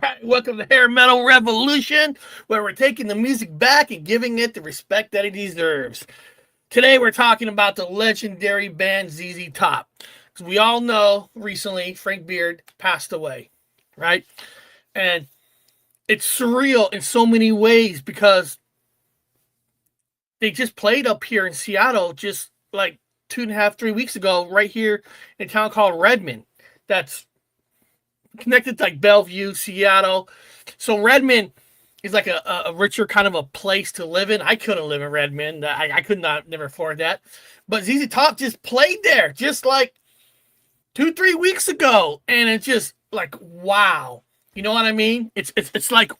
right, welcome to Hair Metal Revolution, where we're taking the music back and giving it the respect that it deserves. Today, we're talking about the legendary band ZZ Top. As we all know, recently Frank Beard passed away, right? And it's surreal in so many ways because they just played up here in Seattle just like 2.5, 3 weeks ago, right here in a town called Redmond. That's connected to like Bellevue, Seattle. So Redmond is like a richer kind of a place to live in. I couldn't live in Redmond. I could not never afford that. But ZZ Top just played there just like 2, 3 weeks ago. And it's just like wow. You know what I mean? It's like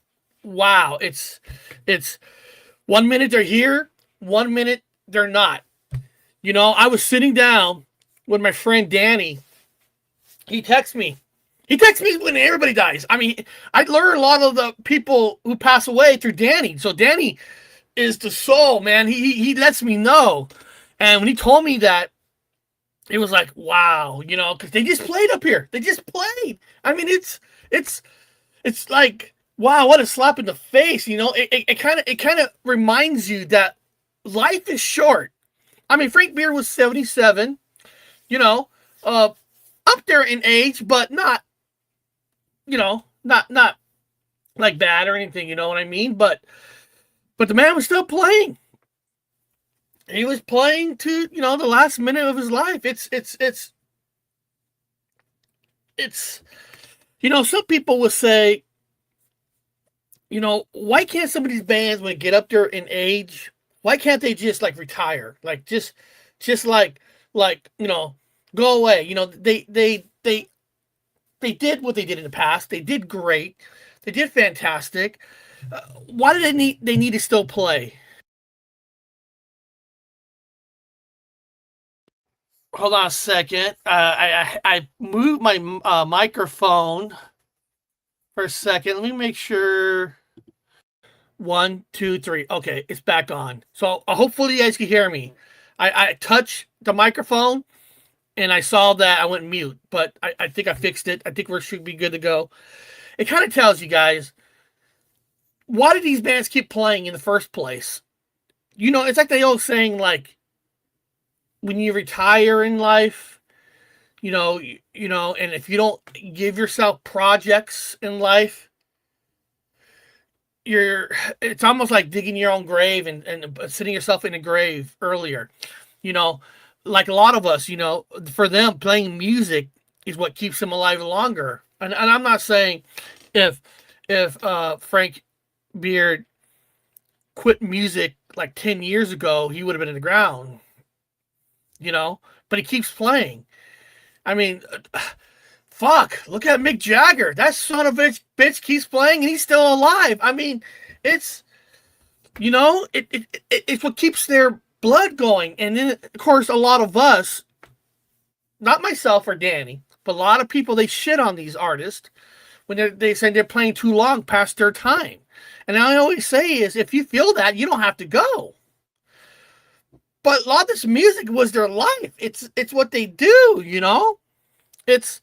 wow. It's 1 minute they're here, 1 minute they're not. You know, I was sitting down with my friend Danny. He texts me. He texts me when everybody dies. I mean, I learned a lot of the people who pass away through Danny. So Danny is the soul, man. He lets me know. And when he told me that, it was like, wow, you know, because they just played up here. They just played. I mean, it's like, wow, what a slap in the face. You know, it kind of reminds you that life is short. I mean, Frank Beard was 77, you know, up there in age, but not, you know, not like bad or anything, you know what I mean? But the man was still playing. He was playing to, you know, the last minute of his life. It's you know, some people will say, you know, why can't some of these bands when they get up there in age, why can't they just like retire? Like just like, you know, go away. You know, they did what they did in the past. They did great. They did fantastic. Why do they need to still play? Hold on a second. I moved my microphone for a second. Let me make sure. 1, 2, 3. Okay, it's back on. So hopefully you guys can hear me. I touched the microphone and I saw that I went mute, but I think I fixed it. I think we should be good to go. It kind of tells you guys, why did these bands keep playing in the first place? You know, it's like they always saying, like, when you retire in life, and if you don't give yourself projects in life, it's almost like digging your own grave and sitting yourself in a grave earlier. You know, like a lot of us, you know, for them, playing music is what keeps them alive longer. And I'm not saying if Frank Beard quit music like 10 years ago, he would have been in the ground, you know, but he keeps playing. I mean, fuck, look at Mick Jagger. That son of a bitch keeps playing and he's still alive. I mean, it's, you know, it's what keeps their blood going. And then, of course, a lot of us, not myself or Danny, but a lot of people, they shit on these artists when they say they're playing too long past their time. And I always say is, if you feel that, you don't have to go. But a lot of this music was their life. It's what they do, you know? It's,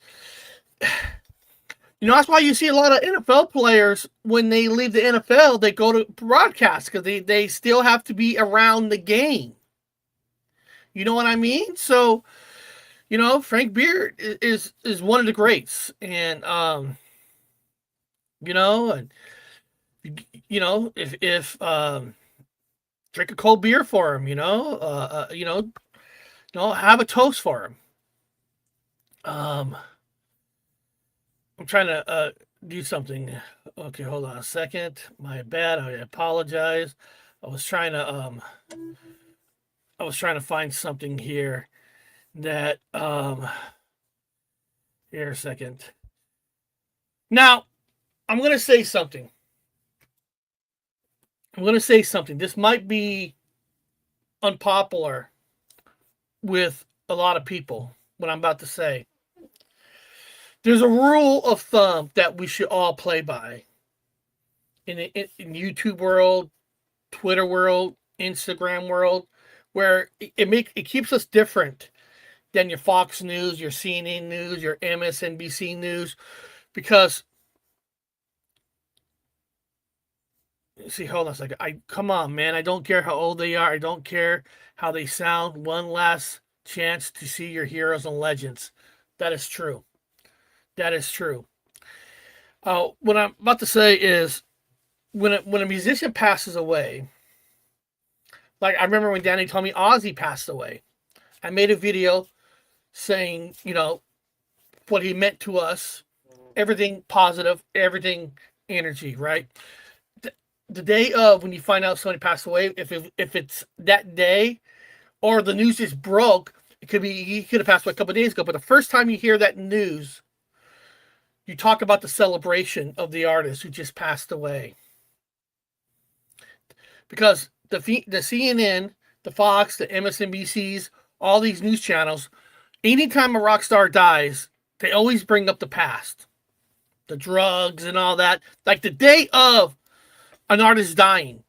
you know, that's why you see a lot of NFL players, when they leave the NFL, they go to broadcast because they still have to be around the game. You know what I mean? So, you know, Frank Beard is one of the greats. And, you know, and, if drink a cold beer for him, have a toast for him. I'm trying to do something. Okay, hold on a second. My bad. I apologize. I was trying to find something here that here a second. Now, I'm going to say something. This might be unpopular with a lot of people, what I'm about to say. There's a rule of thumb that we should all play by in YouTube world, Twitter world, Instagram world, where it keeps us different than your Fox News, your CNN News, your MSNBC News, because see, hold on a second. Come on, man. I don't care how old they are. I don't care how they sound. One last chance to see your heroes and legends. That is true. That is true. What I'm about to say is when a musician passes away, like I remember when Danny told me Ozzy passed away. I made a video saying, what he meant to us, everything positive, everything energy, right? The day of when you find out somebody passed away, if it's that day or the news just broke, it could be he could have passed away a couple of days ago. But the first time you hear that news, you talk about the celebration of the artist who just passed away. Because the CNN, the Fox, the MSNBCs, all these news channels, anytime a rock star dies, they always bring up the past, the drugs and all that. Like the day of an artist dying,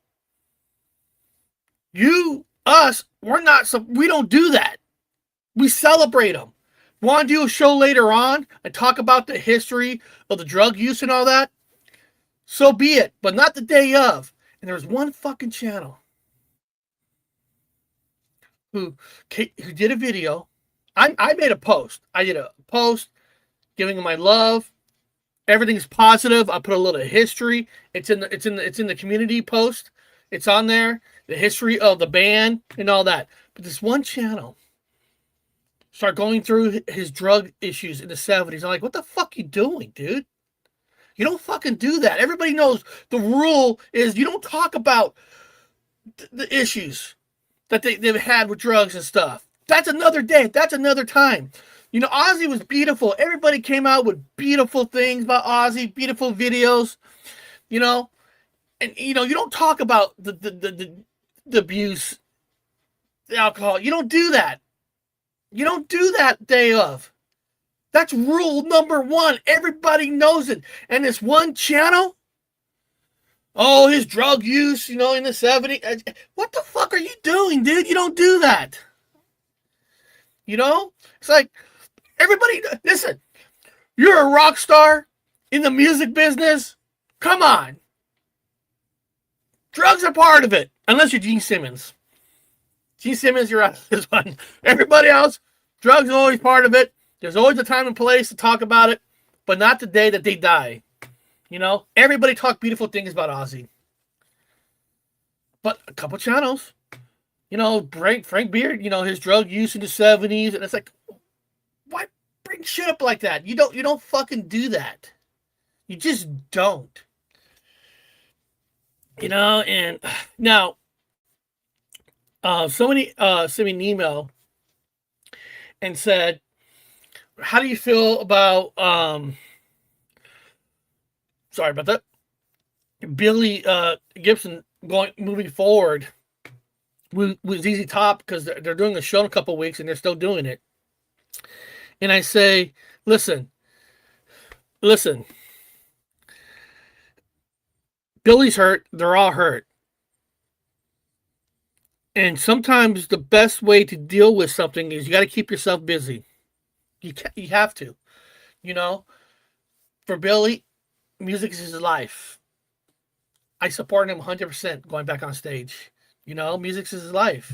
we don't do that. We celebrate them. Want to do a show later on and talk about the history of the drug use and all that? So be it, but not the day of. And there was one fucking channel who did a video. I made a post. I did a post giving him my love. Everything's positive. I put a little history. It's in the community post. It's on there. The history of the band and all that. But this one channel started going through his drug issues in the 70s. I'm like, what the fuck you doing, dude? You don't fucking do that. Everybody knows the rule is you don't talk about the issues that they've had with drugs and stuff. That's another day. That's another time. Ozzy was beautiful. Everybody came out with beautiful things about Ozzy, beautiful videos, and you don't talk about the abuse, the alcohol. You don't do that. You don't do that day of. That's rule number one. Everybody knows it. And this one channel, his drug use, in the 70s. What the fuck are you doing, dude? You don't do that. It's like, everybody, listen, you're a rock star in the music business. Come on. Drugs are part of it. Unless you're Gene Simmons. Gene Simmons, you're out of this one. Everybody else, drugs are always part of it. There's always a time and place to talk about it, but not the day that they die. Everybody talk beautiful things about Ozzy. But a couple channels, Frank Beard, his drug use in the 70s, and it's like, why bring shit up like that? You don't fucking do that. You just don't. And now, somebody sent me an email and said, how do you feel about, sorry about that, Billy Gibson moving forward with ZZ Top, because they're doing a show in a couple of weeks and they're still doing it. And I say, listen, Billy's hurt. They're all hurt. And sometimes the best way to deal with something is you got to keep yourself busy. You have to. For Billy, music is his life. I support him 100% going back on stage. Music is his life.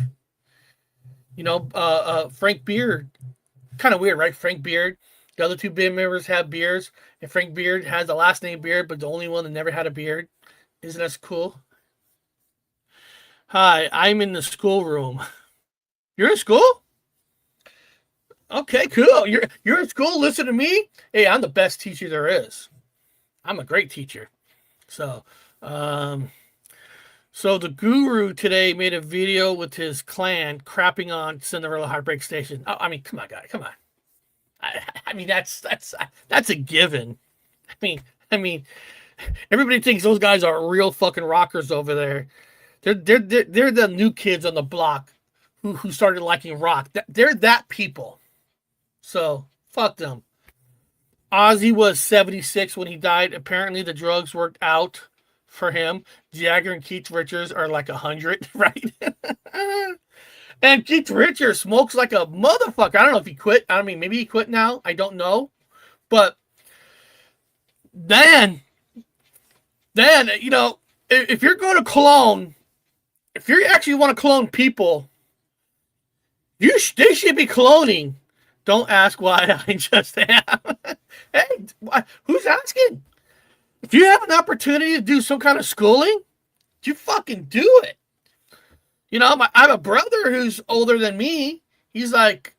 Frank Beard, kind of weird, right? Frank Beard. The other two band members have beards, and Frank Beard has the last name Beard, but the only one that never had a beard. Isn't that cool? Hi, I'm in the schoolroom. You're in school? Okay, cool. You're in school. Listen to me. Hey, I'm the best teacher there is. I'm a great teacher. So the Guru today made a video with his clan crapping on Cinderella Heartbreak Station. Oh, I mean, come on, guy, come on. I mean, that's a given. I mean, everybody thinks those guys are real fucking rockers over there. They're the new kids on the block who started liking rock. They're that people. So fuck them. Ozzy was 76 when he died. Apparently the drugs worked out for him. Jagger and Keith Richards are like 100, right? And Keith Richards smokes like a motherfucker. I don't know if he quit. I mean, maybe he quit now. I don't know. But then, if you're going to clone, if you actually want to clone people, they should be cloning. Don't ask why I just am. Hey, who's asking? If you have an opportunity to do some kind of schooling, you fucking do it. You know, I have a brother who's older than me. He's like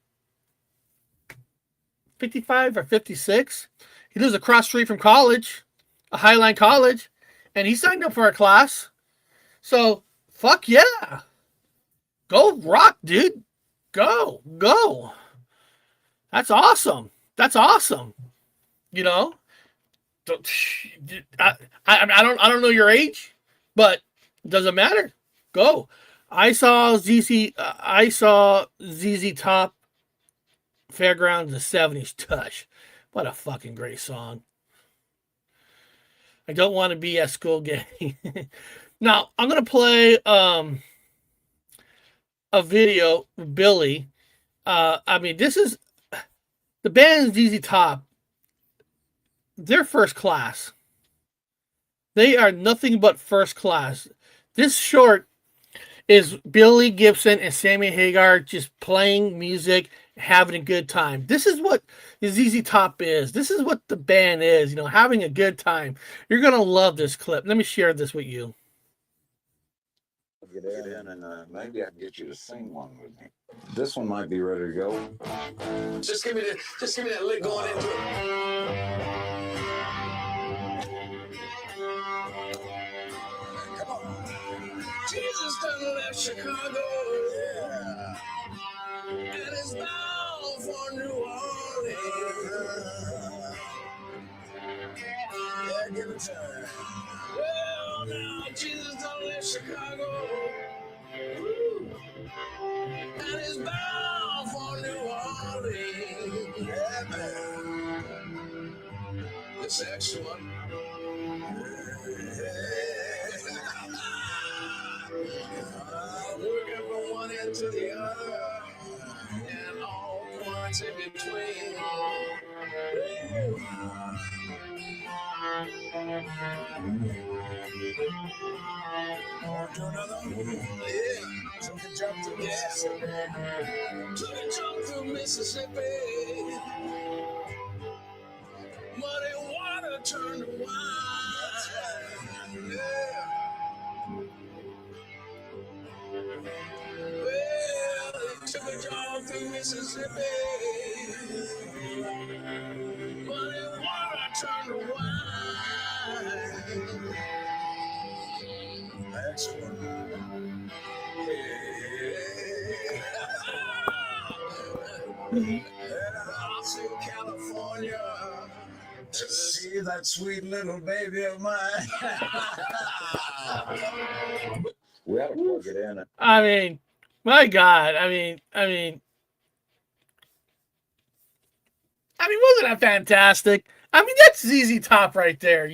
55 or 56. He lives across the street from college, a Highline College, and he signed up for a class. So, fuck yeah. Go rock, dude. Go. That's awesome. You know? I don't know your age, but it doesn't matter. Go. I saw ZZ Top Fairgrounds in the 70s. Tush. What a fucking great song. I don't want to be at school gay. Now, I'm going to play a video with Billy. This is the band ZZ Top. They're first class. They are nothing but first class. This short is Billy Gibson and Sammy Hagar just playing music, having a good time. This is what the ZZ Top is. This is what the band is, having a good time. You're going to love this clip. Let me share this with you. Get in and maybe I can get you to sing one with me. This one might be ready to go. Just give me that lick going into it. Come on. Jesus done left Chicago, yeah, and is bound for New Orleans. Yeah, give it time. Well, now Jesus done left Chicago, and is bound for New Orleans. Yeah, man. This extra one. Looking from one end to the other, and all points in between. On to another one. Yeah. Took a jump to Mississippi. Took a jump to Mississippi. Muddy water turned to wine. Yeah. Well, they took a jog through Mississippi. Muddy water turned to wine. Excellent. And out in California to see that sweet little baby of mine. We ought to plug it in. I mean, my God. Wasn't that fantastic? That's ZZ Top right there,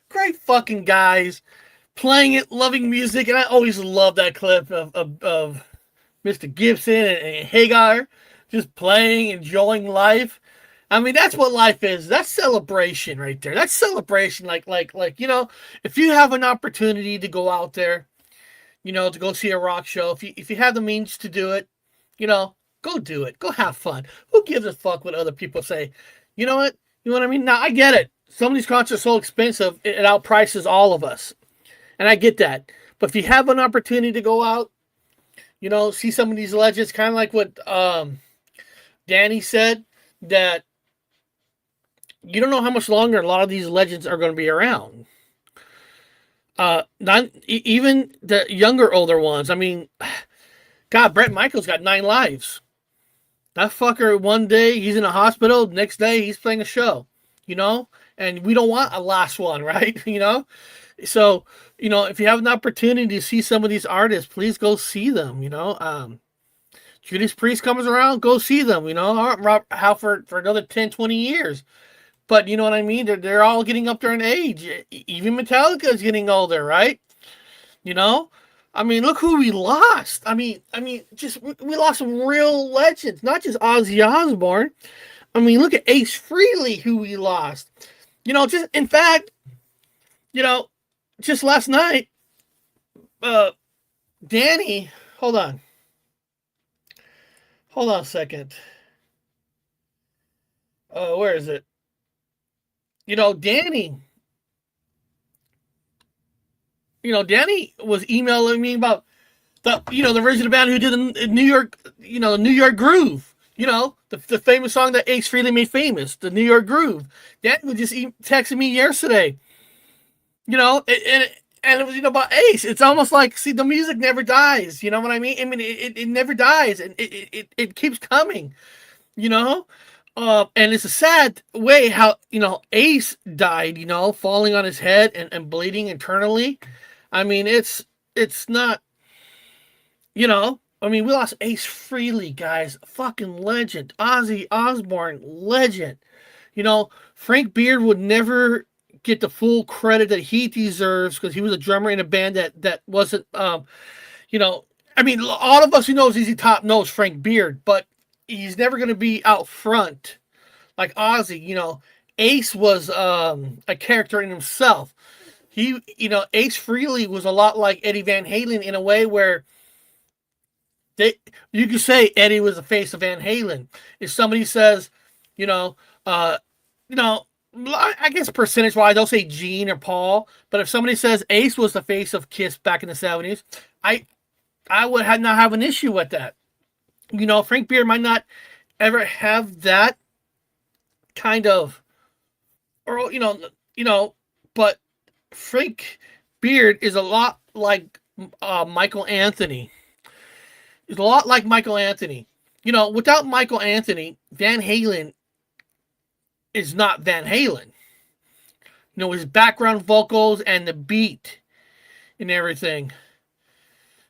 Great fucking guys playing it, loving music. And I always love that clip of Mr. Gibson and Hagar just playing, enjoying life. That's what life is. That's celebration right there. That's celebration. Like, if you have an opportunity to go out there, to go see a rock show, if you have the means to do it, go do it. Go have fun. Who gives a fuck what other people say? You know what? You know what I mean? Now, I get it. Some of these concerts are so expensive, it outprices all of us. And I get that. But if you have an opportunity to go out, see some of these legends, kind of like what Danny said, that you don't know how much longer a lot of these legends are going to be around. Not even the older ones. God, Bret Michaels got 9 lives. That fucker, one day he's in a hospital, next day he's playing a show, and we don't want a last one, right? So, if you have an opportunity to see some of these artists, please go see them, Judas Priest comes around, go see them, how for another 10, 20 years. But you know what I mean? They're all getting up there in age. Even Metallica is getting older, right? Look who we lost. We lost some real legends, not just Ozzy Osbourne. Look at Ace Frehley, who we lost. In fact, just last night, uh, Danny, hold on a second. Where is it? Danny. Danny was emailing me about the version of the band who did the New York, the New York Groove. The famous song that Ace Frehley made famous, the New York Groove. Danny was just texting me yesterday. And it was about Ace. It's almost like, see, the music never dies. You know what I mean? I mean, it never dies, and it keeps coming. You know, and it's a sad way how Ace died. Falling on his head and bleeding internally. I mean, it's not. I mean, we lost Ace Frehley, guys. Fucking legend. Ozzy Osbourne, legend. Frank Beard would never get the full credit that he deserves because he was a drummer in a band that wasn't, I mean, all of us who knows ZZ Top knows Frank Beard, but he's never going to be out front like Ozzy. Ace was a character in himself. Ace Frehley was a lot like Eddie Van Halen in a way where you could say Eddie was the face of Van Halen. If somebody says, I guess percentage-wise, they'll say Gene or Paul. But if somebody says Ace was the face of Kiss back in the 70s, I would not have an issue with that. Frank Beard might not ever have that kind of, or but Frank Beard is a lot like Michael Anthony. It's a lot like Michael Anthony. Without Michael Anthony, Van Halen is not Van Halen. His background vocals and the beat and everything.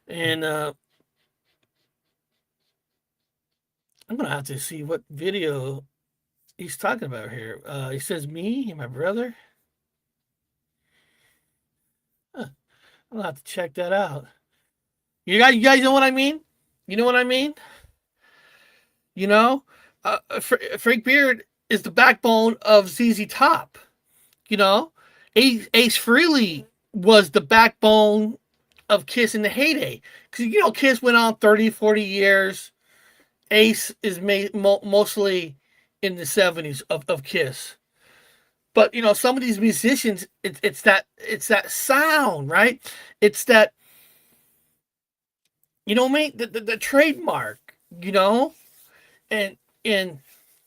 And I'm going to have to see what video he's talking about here. He says, me and my brother. Huh. I'll have to check that out. You guys know what I mean? You know what I mean? Frank Beard is the backbone of ZZ Top. Ace Frehley was the backbone of Kiss in the heyday. Because, Kiss went on 30, 40 years. Ace is mostly in the 70s of Kiss. But, some of these musicians, it's that sound, right? It's that, the trademark, and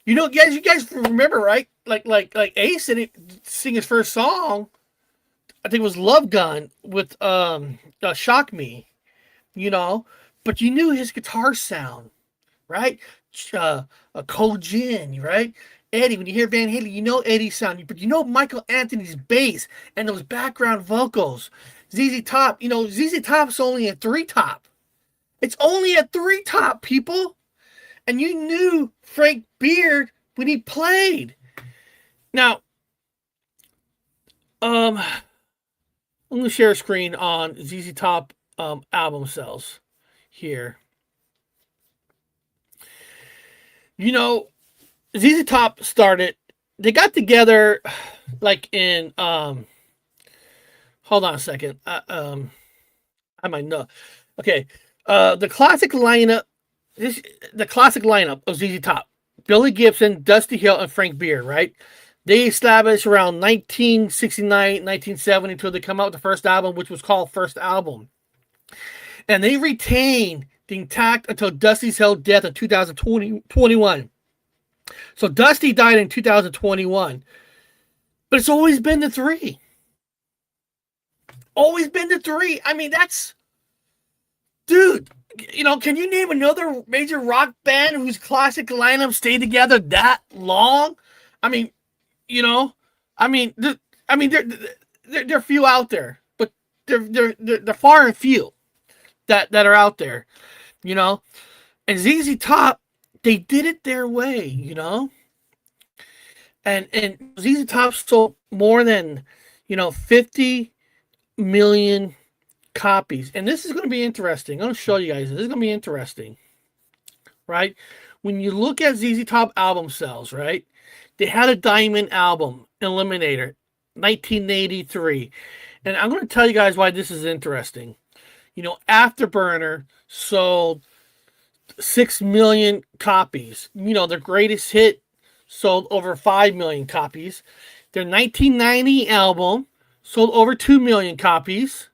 you guys remember, right? Like Ace didn't sing his first song. I think it was Love Gun with Shock Me, but you knew his guitar sound, right? A Cold Gin, right? Eddie, when you hear Van Halen, you know Eddie's sound, but Michael Anthony's bass and those background vocals. ZZ Top, ZZ Top's only a 3-top. It's only a 3-top, people. And you knew Frank Beard when he played. Now, I'm going to share a screen on ZZ Top album sales here. ZZ Top started, they got together like in, hold on a second. I might know. Okay. The classic lineup of ZZ Top: Billy Gibson, Dusty Hill, and Frank Beard, right? They established around 1969, 1970 until they come out with the first album, which was called First Album. And they retained the intact until Dusty's Hell's death in 2021. So Dusty died in 2021. But it's always been the three. Always been the three. I mean, that's... Dude, can you name another major rock band whose classic lineup stayed together that long? I mean, there are few out there, but they're far and few that are out there, And ZZ Top, they did it their way, And ZZ Top sold more than 50 million copies. And this is going to be interesting. I'm going to show you guys. This is going to be interesting. Right? When you look at ZZ Top album sales, right? They had a diamond album, Eliminator. 1983. And I'm going to tell you guys why this is interesting. Afterburner sold 6 million copies. Their greatest hit sold over 5 million copies. Their 1990 album sold over 2 million copies.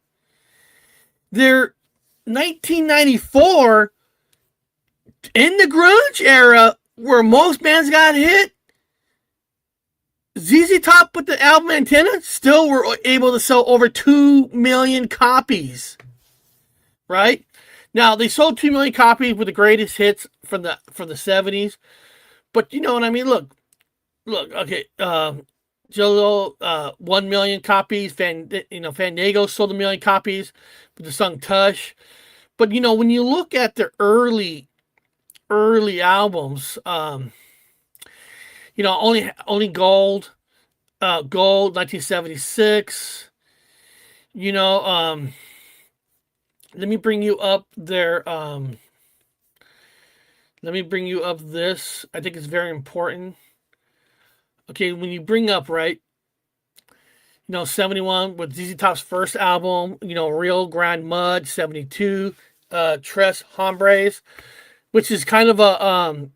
Their 1994, in the grunge era, where most bands got hit, ZZ Top with the album Antenna still were able to sell over 2 million copies. Right? Now, they sold 2 million copies with the greatest hits from the 70s. But you know what I mean? Look, okay, Jello, 1 million copies. Fandango sold 1 million copies with the song Tush. But when you look at their early albums, only Gold, 1976. Let me bring you up there. Let me bring you up this. I think it's very important. Okay, when you bring up, right, 71 with ZZ Top's first album, Real Grand Mud, 72, Tres Hombres, which is kind of a,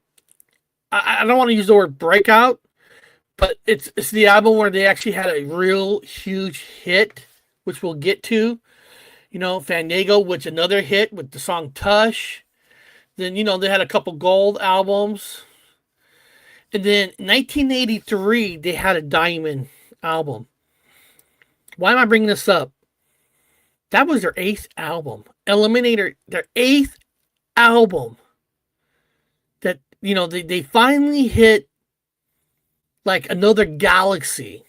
I don't want to use the word breakout, but it's the album where they actually had a real huge hit, which we'll get to. Fandango, which another hit with the song Tush. Then, they had a couple gold albums. And then 1983, they had a diamond album. Why am I bringing this up? That was their 8th album. Eliminator, their 8th album. That, they finally hit like another galaxy.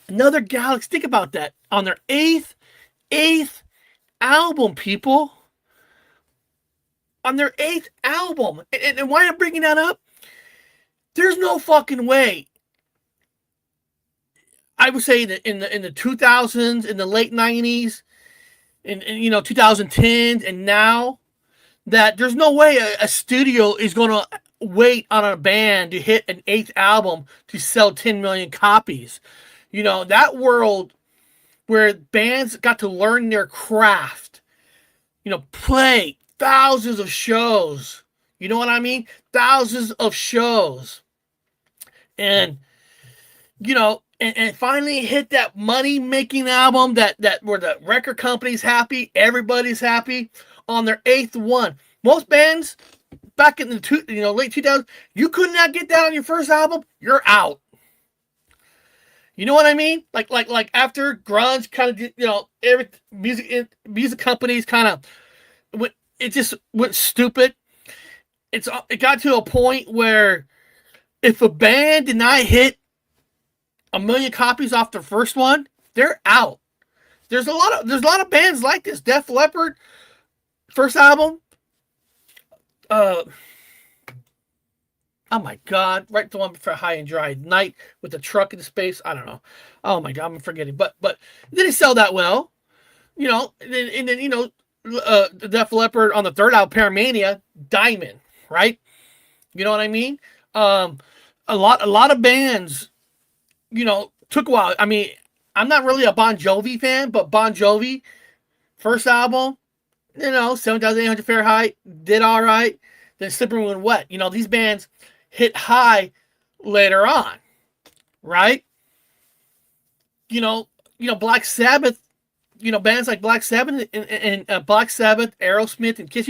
Another galaxy. Think about that. On their 8th album, people. On their 8th album. And why am I bringing that up? There's no fucking way. I would say that in the 2000s, in the late 90s, in 2010s, and now, that there's no way a studio is going to wait on a band to hit an 8th album to sell 10 million copies. That world where bands got to learn their craft, play thousands of shows. You know what I mean? Thousands of shows. And, and finally hit that money-making album that where the record company's happy, everybody's happy on their 8th one. Most bands back in the late 2000s, you could not get that on your first album, you're out. You know what I mean? Like after grunge kind of, every music companies kind of just went stupid. It got to a point where if a band did not hit 1 million copies off their first one, they're out. There's a lot of bands like this. Def Leppard, first album. Oh my God! Right, the one for High and Dry Night with the truck in space. I don't know. Oh my God, I'm forgetting. But it didn't sell that well. And then the Def Leppard on the third album, Paramania, Diamond. Right? You know what I mean? A lot of bands, took a while. I mean, I'm not really a Bon Jovi fan, but Bon Jovi, first album, 7,800 Fahrenheit, did all right. Then Slippery When Wet. These bands hit high later on, right? Black Sabbath, bands like Black Sabbath and Black Sabbath, Aerosmith, and Kiss.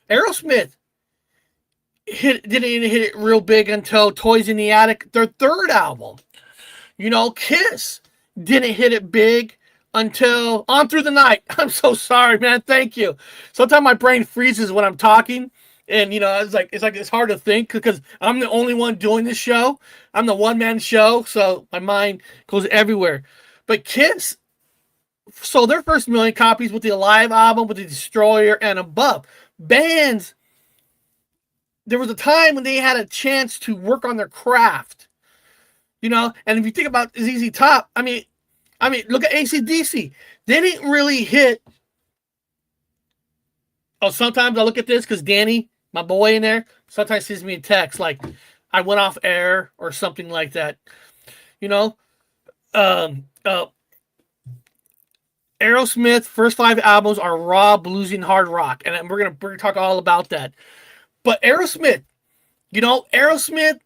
Aerosmith didn't hit it real big until Toys in the Attic, their third album. Kiss didn't hit it big until On Through the Night. I'm so sorry, man. Thank you. Sometimes my brain freezes when I'm talking. And, it's hard to think because I'm the only one doing this show. I'm the one-man show, so my mind goes everywhere. But Kiss sold their first 1 million copies with the Alive album, with the Destroyer, and Above. Bands, there was a time when they had a chance to work on their craft. And if you think about ZZ Top, I mean, look at AC/DC. They didn't really hit. Oh, sometimes I look at this because Danny, my boy in there, sometimes sends me a text like I went off air or something like that. You know, um, uh, Aerosmith first 5 albums are raw, bluesy, and hard rock, and we're gonna talk all about that. But Aerosmith, Aerosmith,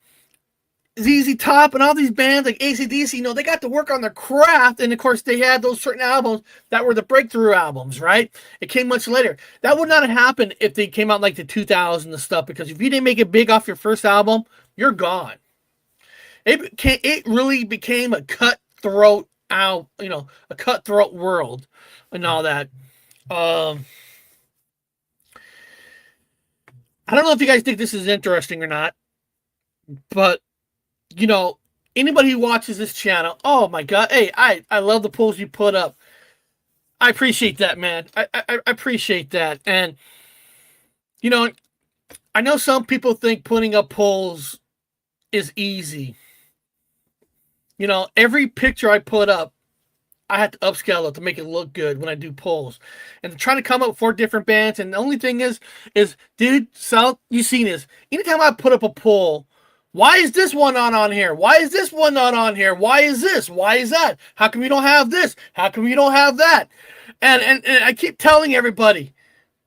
ZZ Top, and all these bands like AC/DC, they got to work on their craft, and of course they had those certain albums that were the breakthrough albums, right? It came much later. That would not have happened if they came out like the 2000s and stuff, because if you didn't make it big off your first album, you're gone. It really became a cutthroat a cutthroat world and all that. I don't know if you guys think this is interesting or not, but anybody who watches this channel, oh my god, hey, I love the polls you put up. I appreciate that, man. I appreciate that. And I know some people think putting up polls is easy. Every picture I put up, I have to upscale it to make it look good when I do polls. And trying to come up with 4 different bands, and the only thing is dude, Sal, you seen this. Anytime I put up a poll, why is this one not on here? Why is this one not on here? Why is this? Why is that? How come we don't have this? How come we don't have that? And I keep telling everybody,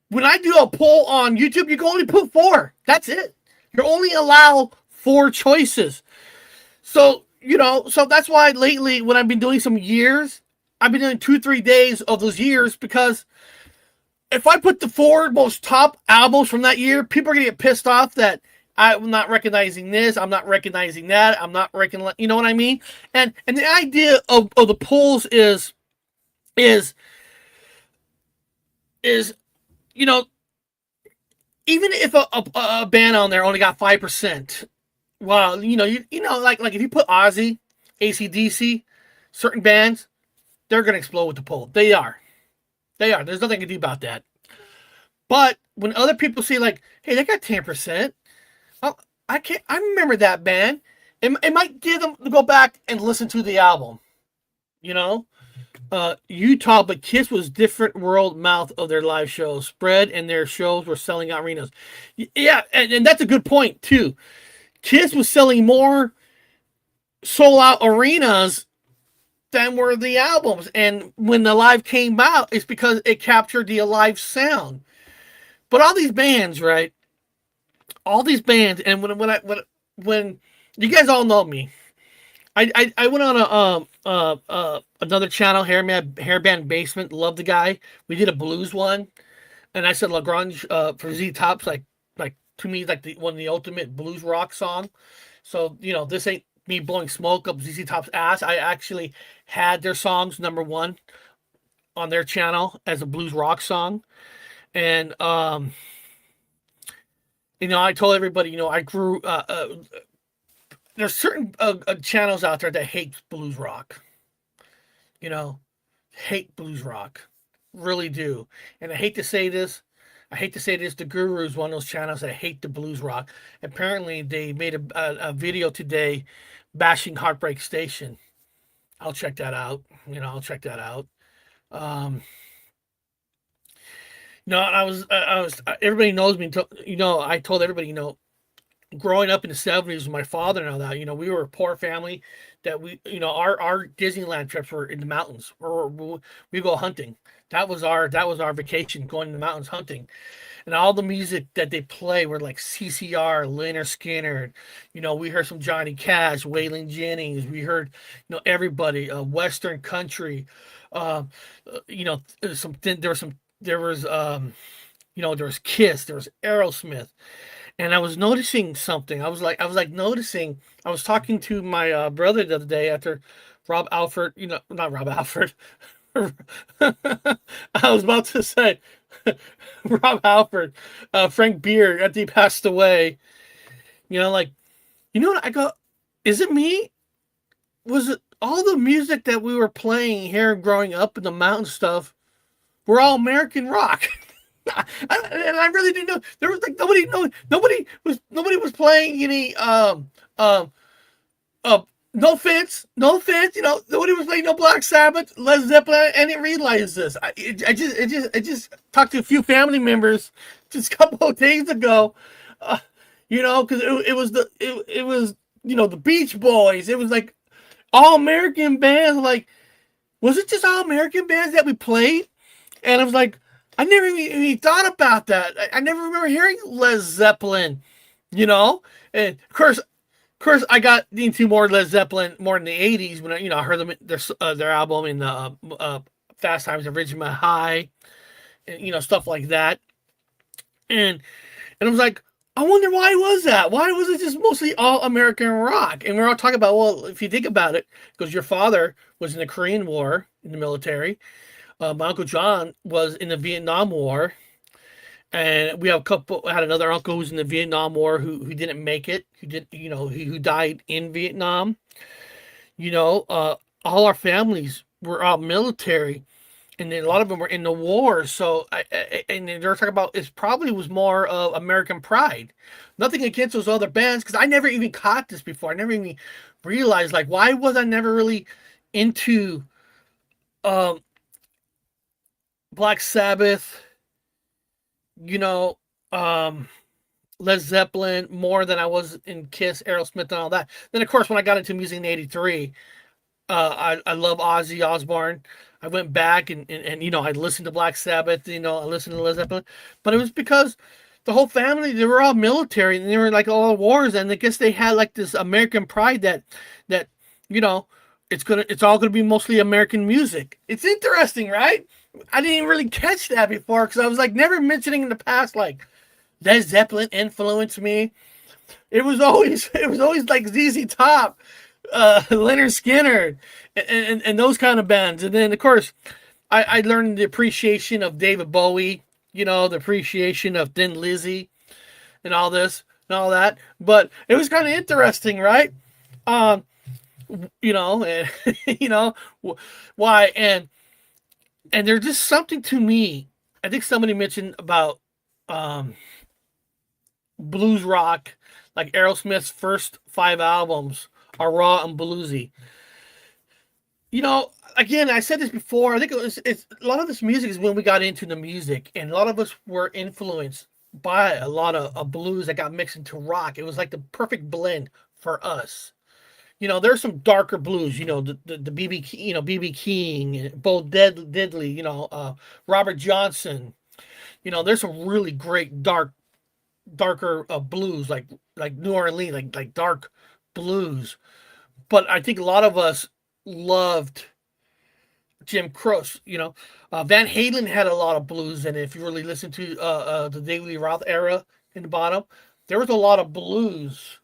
when I do a poll on YouTube, you can only put 4. That's it. You're only allowed 4 choices. So, so that's why lately when I've been doing some years, I've been doing 2-3 days of those years, because if I put the 4 most top albums from that year, people are going to get pissed off that I'm not recognizing this, I'm not recognizing that, I'm not recognizing, you know what I mean? And the idea of the polls is even if a band on there only got 5%, well, like if you put Ozzy, AC/DC, certain bands, they're going to explode with the poll. They are. There's nothing to do about that. But when other people see like, hey, they got 10%, well, I remember that band. It might give them to go back and listen to the album. Utah, but Kiss was different world mouth of their live shows. Spread, and their shows were selling out arenas. Yeah, and that's a good point, too. Kiss was selling more sold-out arenas than were the albums. And when the live came out, it's because it captured the live sound. But all these bands, right? All these bands, and when you guys all know me, I went on another channel, Hairband Basement. Love the guy. We did a blues one, and I said Grange for Z Top's like to me like one of the ultimate blues rock song. So this ain't me blowing smoke up ZZ Top's ass. I actually had their songs #1 on their channel as a blues rock song, and I told everybody, I grew. There's certain channels out there that hate blues rock. Hate blues rock, really do. And I hate to say this. The Guru is one of those channels that hate the blues rock. Apparently, they made a video today bashing Heartbreak Station. I'll check that out. Everybody knows me. I told everybody, growing up in the 70s with my father and all that, we were a poor family that our Disneyland trips were in the mountains, or we go hunting. That was our vacation, going in the mountains hunting. And all the music that they play were like CCR, Lynyrd Skynyrd. We heard some Johnny Cash, Waylon Jennings. We heard, everybody, Western country. There was Kiss, there was Aerosmith. And I was noticing something. I was talking to my brother the other day after Rob Alford, not Rob Alford. I was about to say Rob Alford, Frank Beard, after he passed away. What I go, is it me? Was it all the music that we were playing here growing up in the mountain stuff were all American rock? And I really didn't know. There was like nobody was playing any no offense, nobody was playing no Black Sabbath, Led Zeppelin. I didn't realize this. I just talked to a few family members just a couple of days ago, because it was the Beach Boys. It was like all American bands. Like, was it just all American bands that we played? And I was like, I never even thought about that. I never remember hearing Led Zeppelin, you know. And of course, I got into more Led Zeppelin more in the '80s when I heard them their album in the Fast Times at Ridgemont High, and stuff like that. And I was like, I wonder why was that? Why was it just mostly all American rock? And we're all talking about, well, if you think about it, because your father was in the Korean War in the military, my uncle John was in the Vietnam War, and we have a couple. I had another uncle who was in the Vietnam War who didn't make it, who died in Vietnam. All our families were all military, and then a lot of them were in the war. So, and they're talking about it probably was more of American pride. Nothing against those other bands, because I never even caught this before. I never even realized, like, why was I never really into um, Black Sabbath, you know, um, Led Zeppelin more than I was in Kiss, Aerosmith, and all that. Then, of course, when I got into music in '83, I love Ozzy Osbourne. I went back and I listened to Black Sabbath. I listened to Led Zeppelin, but it was because the whole family, they were all military and they were like all wars, and I guess they had like this American pride that you know it's all gonna be mostly American music. It's interesting, right? I didn't really catch that before because I was like never mentioning in the past like Led Zeppelin influenced me. It was always like ZZ Top, Leonard Skinner, and those kind of bands. And then of course, I learned the appreciation of David Bowie. The appreciation of Thin Lizzy, and all this and all that. But it was kind of interesting, right? Um, and, why and there's just something to me. I think somebody mentioned about um, blues rock, like Aerosmith's first 5 albums are raw and bluesy. Again, I said this before. I think it's a lot of this music is when we got into the music, and a lot of us were influenced by a lot of blues that got mixed into rock. It was like the perfect blend for us. There's some darker blues. The BB King, Bo Diddley. Robert Johnson. There's some really great darker blues like New Orleans, like dark blues. But I think a lot of us loved Jim Croce. Van Halen had a lot of blues in it. If you really listen to the David Roth era in the bottom, there was a lot of blues.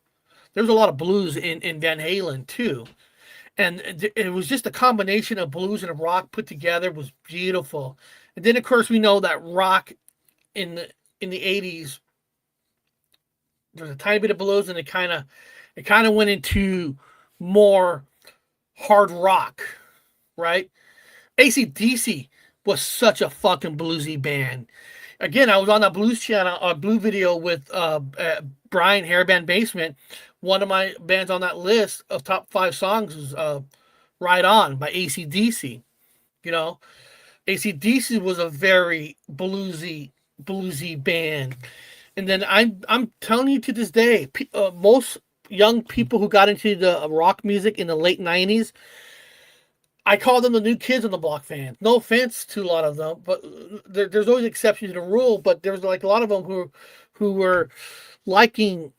There was a lot of blues in Van Halen too, and it was just a combination of blues and rock put together was beautiful. And then of course we know that rock in the '80s, there's a tiny bit of blues, and it kind of went into more hard rock, right? AC/DC was such a fucking bluesy band. Again, I was on that blues channel, a blue video with Brian Hairband Basement. One of my bands on that list of top 5 songs is "Ride On" by AC/DC. You know, AC/DC was a very bluesy band. And then I'm telling you, to this day, most young people who got into the rock music in the late '90s, I call them the new kids on the block fans. No offense to a lot of them, but there's always exceptions to the rule. But there's like a lot of them who were liking.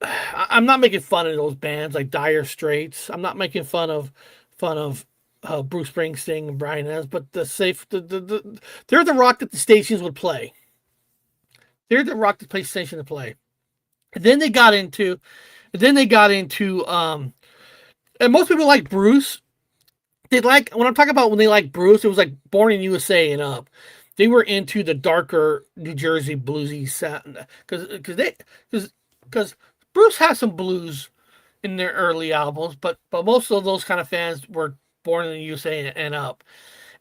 I'm not making fun of those bands like Dire Straits. I'm not making fun of Bruce Springsteen and Brian Adams. But they're the rock that the stations would play. They're the rock that station to play. And then they got into, and most people like Bruce. They like, when I'm talking about when they like Bruce, it was like Born in USA and up. They were into the darker New Jersey bluesy sound because Bruce has some blues in their early albums, but most of those kind of fans were Born in the USA and up.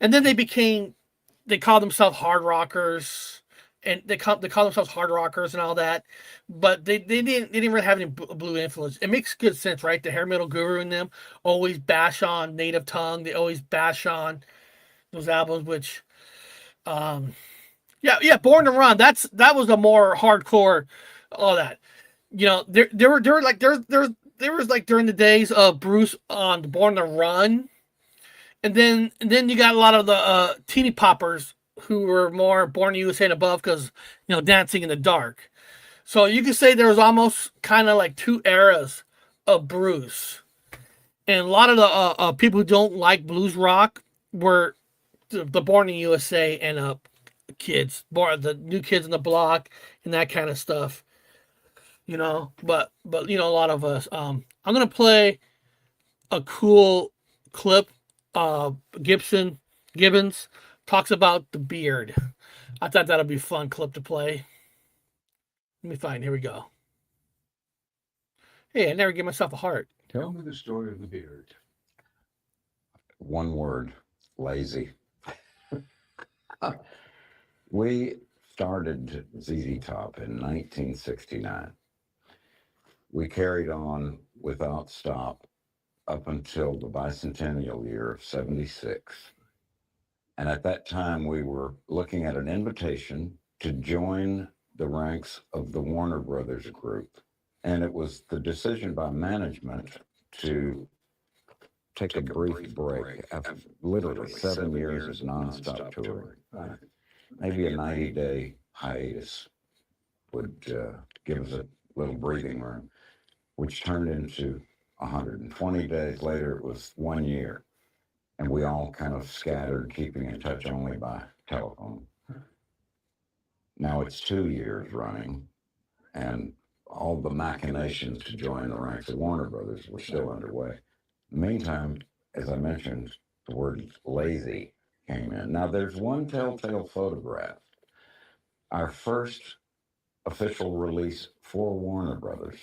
And then they called themselves hard rockers, and they call themselves hard rockers and all that, but they didn't really have any blue influence. It makes good sense, right? The hair metal guru in them always bash on Native Tongue. They always bash on those albums, which, yeah, Born to Run. That was a more hardcore, all that. There were like there's there was like during the days of Bruce on Born to Run, and then you got a lot of the teeny poppers who were more Born to USA and above because Dancing in the Dark. So you could say there was almost kind of like two eras of Bruce, and a lot of the people who don't like blues rock were the Born in USA and kids, the New Kids on the Block and that kind of stuff. But a lot of us. I'm gonna play a cool clip. Gibbons talks about the beard. I thought that'd be a fun clip to play. Let me find. Here we go. Hey, I never gave myself a heart. Tell me the story of the beard. One word: lazy. We started ZZ Top in 1969. We carried on without stop up until the bicentennial year of 76. And at that time, we were looking at an invitation to join the ranks of the Warner Brothers group. And it was the decision by management to take a brief break after literally 7 years of nonstop touring. Maybe a 90-day hiatus would give us a little breathing room, which turned into 120 days later. It was 1 year, and we all kind of scattered, keeping in touch only by telephone. Now it's 2 years running, and all the machinations to join the ranks of Warner Brothers were still underway. In the meantime, as I mentioned, the word lazy came in. Now there's one telltale photograph. Our first official release for Warner Brothers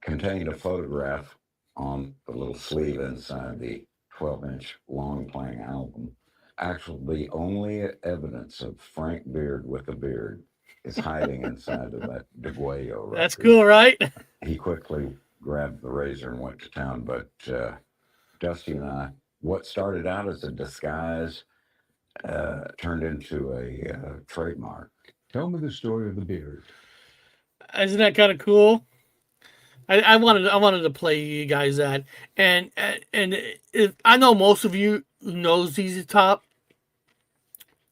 contained a photograph on the little sleeve inside the 12-inch long-playing album. Actually, the only evidence of Frank Beard with a beard is hiding inside of that DeGuayo record. That's cool, right? He quickly grabbed the razor and went to town, but Dusty and I, what started out as a disguise turned into a trademark. Tell me the story of the beard. Isn't that kind of cool? I wanted to play you guys that, and I know most of you who know ZZ Top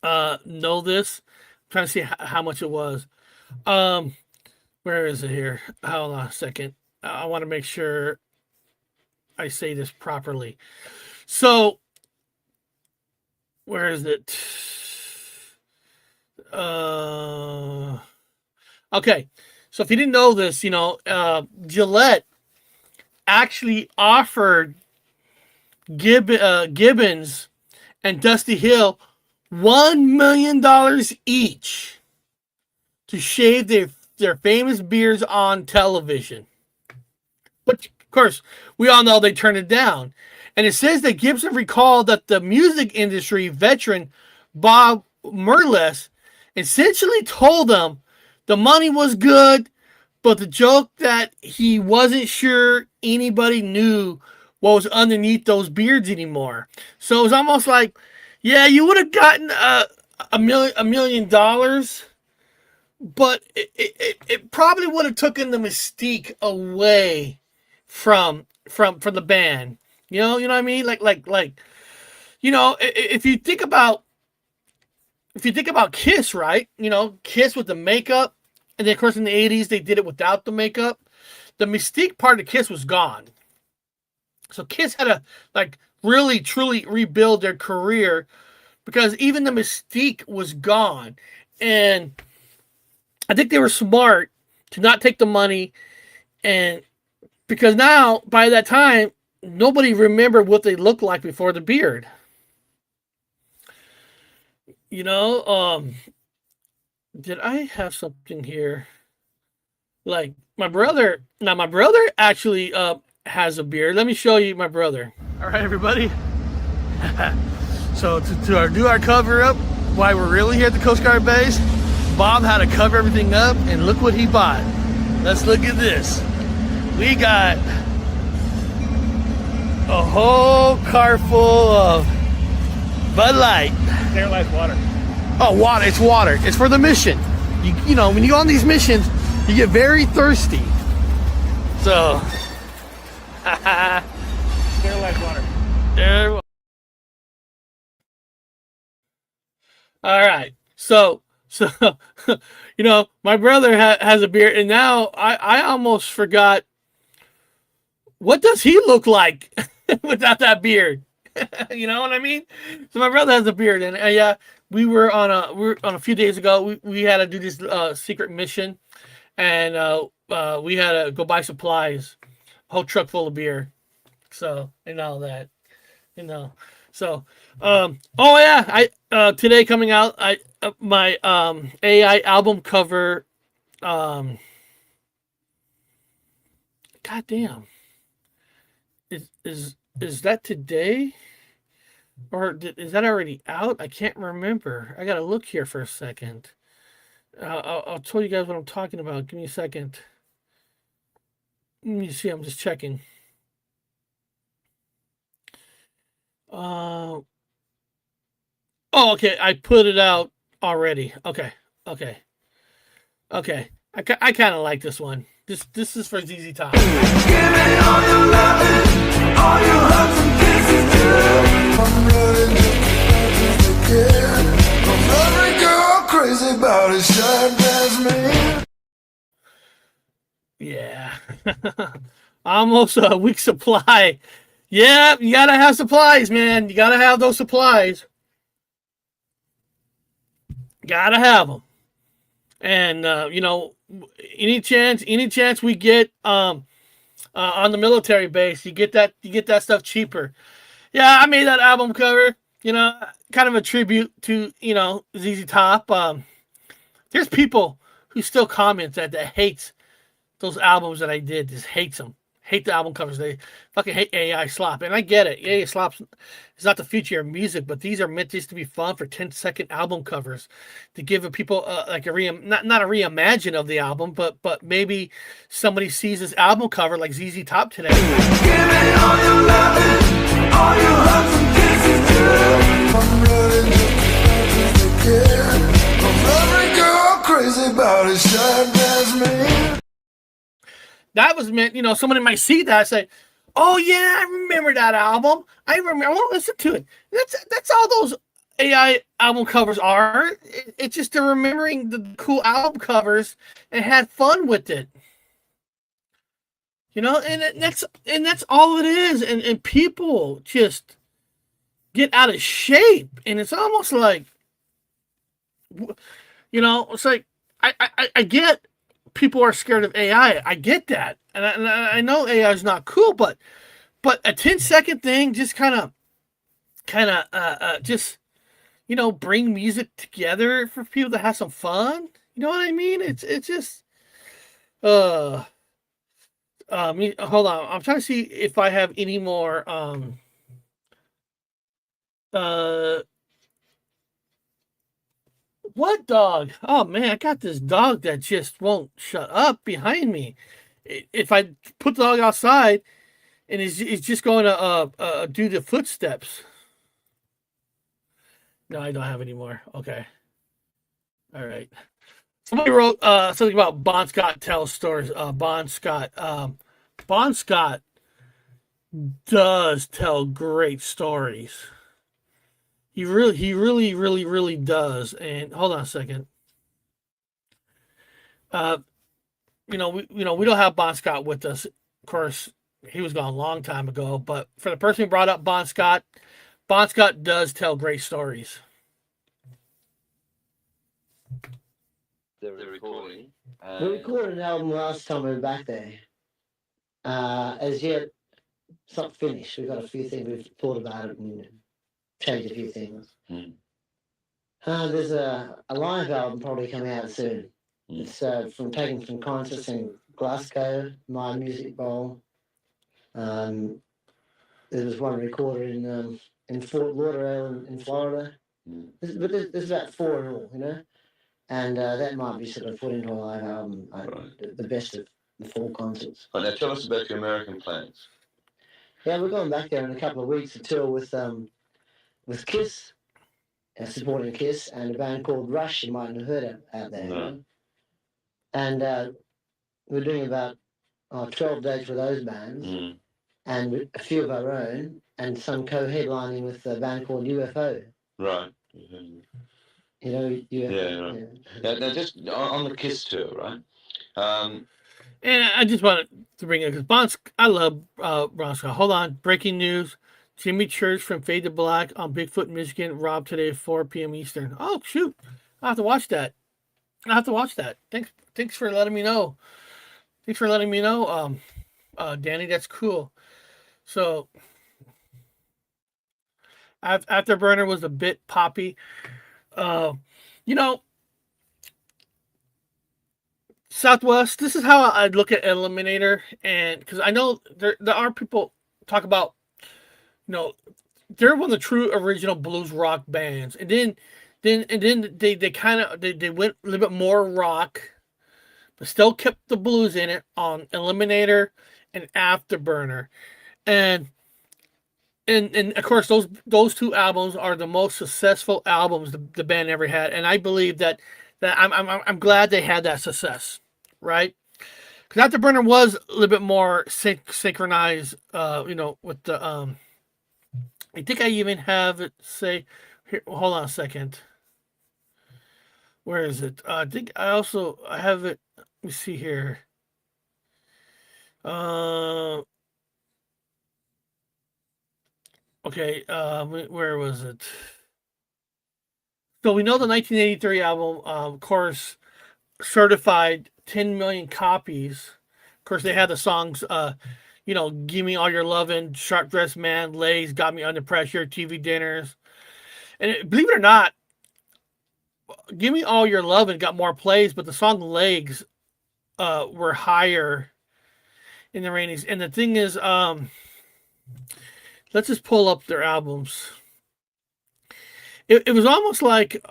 know this. I'm trying to see how much it was. Where is it here? Hold on a second. I want to make sure I say this properly. So, where is it? Okay. So if you didn't know this, Gillette actually offered Gibbons and Dusty Hill $1 million each to shave their famous beards on television. But of course, we all know they turned it down. And it says that Gibson recalled that the music industry veteran Bob Merles essentially told them the money was good, but the joke that he wasn't sure anybody knew what was underneath those beards anymore. So it was almost like, yeah, you would have gotten $1 million, but it probably would have taken the mystique away from the band. You know what I mean? Like, if you think about Kiss, right? Kiss with the makeup, and then of course in the 80s they did it without the makeup. The mystique part of Kiss was gone. So Kiss had to really truly rebuild their career because even the mystique was gone. And I think they were smart to not take the money, and because now by that time nobody remembered what they looked like before the beard. Did I have something here? Like my brother actually has a beard. Let me show you my brother. All right, everybody. So to do our cover up, why we're really here at the Coast Guard base, Bob had to cover everything up, and look what he bought. Let's look at this. We got a whole car full of Bud Light. Sterilize water. Oh, water. It's water. It's for the mission. You know, when you go on these missions, you get very thirsty. So, Clear like water. There. All right. So, my brother has a beard, and now I almost forgot what does he look like without that beard. You know what I mean? So my brother has a beard, and yeah, we were on a few days ago. We had to do this secret mission, and we had to go buy supplies, a whole truck full of beer. So and all that, So, oh yeah, today coming out, my AI album cover. God damn, is that today? Or is that already out? I can't remember. I gotta look here for a second. I'll tell you guys what I'm talking about. Give me a second. Let me see. I'm just checking. Oh, okay. I put it out already. Okay. Okay. Okay. I kind of like this one. This is for ZZ Top. Give me all your loving, all your hugs and kisses too. I'm ready to forget. I'm every girl crazy about it, shine as me. Yeah. Almost a week supply. Yeah, you gotta have supplies, man. You gotta have those supplies. Gotta have them. And any chance we get on the military base, you get that stuff cheaper. Yeah, I made that album cover. Kind of a tribute to ZZ Top. There's people who still comment that hates those albums that I did. Just hates them. Hate the album covers. They fucking hate AI slop, and I get it. AI slop is not the future of music, but these are meant just to be fun for 10-second album covers to give people like not a reimagine of the album, but maybe somebody sees this album cover like ZZ Top today. Give me all your loving, all your hugs and kisses too. I'm ready to forget. I'm every girl crazy about it, shine as me. That was meant, somebody might see that and say, "Oh yeah, I remember that album. I want to listen to it." That's all those AI album covers are. It's just they're remembering the cool album covers and had fun with it. And that's all it is. And people just get out of shape, and it's almost like, it's like I get. People are scared of AI. I get that, and I know AI is not cool, but a 10-second thing just kind of just bring music together for people to have some fun. You know what I mean? It's just hold on. I'm trying to see if I have any more What dog? Oh man, I got this dog that just won't shut up behind me. If I put the dog outside, and he's just going to do the footsteps. No, I don't have any more. Okay. All right. Somebody wrote something about Bon Scott tells stories. Bon Scott does tell great stories. He really does. And hold on a second. We don't have Bon Scott with us. Of course, he was gone a long time ago. But for the person who brought up Bon Scott does tell great stories. The recording. We recorded an album last time we were back there. As yet, it's not finished. We've got a few things we've thought about it and changed a few things. There's a live album probably coming out soon. It's taken from concerts in Glasgow, My Music Bowl. There was one recorded in Fort Lauderdale in Florida. But there's about 4 in all, And that might be sort of put into a live album, the best of the 4 concerts. Oh, now tell us about your American plans. Yeah, we're going back there in a couple of weeks to tour with Kiss, supporting Kiss, and a band called Rush. You mightn't have heard it out there. No. And we're doing about 12 dates with those bands. and a few of our own, and some co-headlining with a band called UFO. Right. You know, UFO. Yeah, right. Yeah, now just on the Kiss tour, right? And I just wanted to bring it because I love Bronska. Hold on, breaking news: Jimmy Church from Fade to Black on Bigfoot, Michigan, robbed today at 4 p.m. Eastern. Oh shoot, I have to watch that. Thanks for letting me know. Thanks for letting me know, Danny. That's cool. So, Afterburner was a bit poppy. You know, Southwest. This is how I look at Eliminator, and because I know there are people talk about, you know, they're one of the true original blues rock bands, and then they kind of they went a little bit more rock, but still kept the blues in it on Eliminator and Afterburner, and of course those two albums are the most successful albums the band ever had, and I believe that I'm glad they had that success, right? Because Afterburner was a little bit more synchronized, with the I think I even have it say here. Hold on a second. Where is it? I think I have it. Let me see here. Okay. Where was it? So we know the 1983 album, of course, certified 10 million copies. Of course, they had the songs, Give Me All Your Lovin', Sharp Dressed Man, Legs, Got Me Under Pressure, TV Dinners. And believe it or not, Give Me All Your Lovin' got more plays, but the song Legs were higher in the ratings. And the thing is, let's just pull up their albums. It was almost like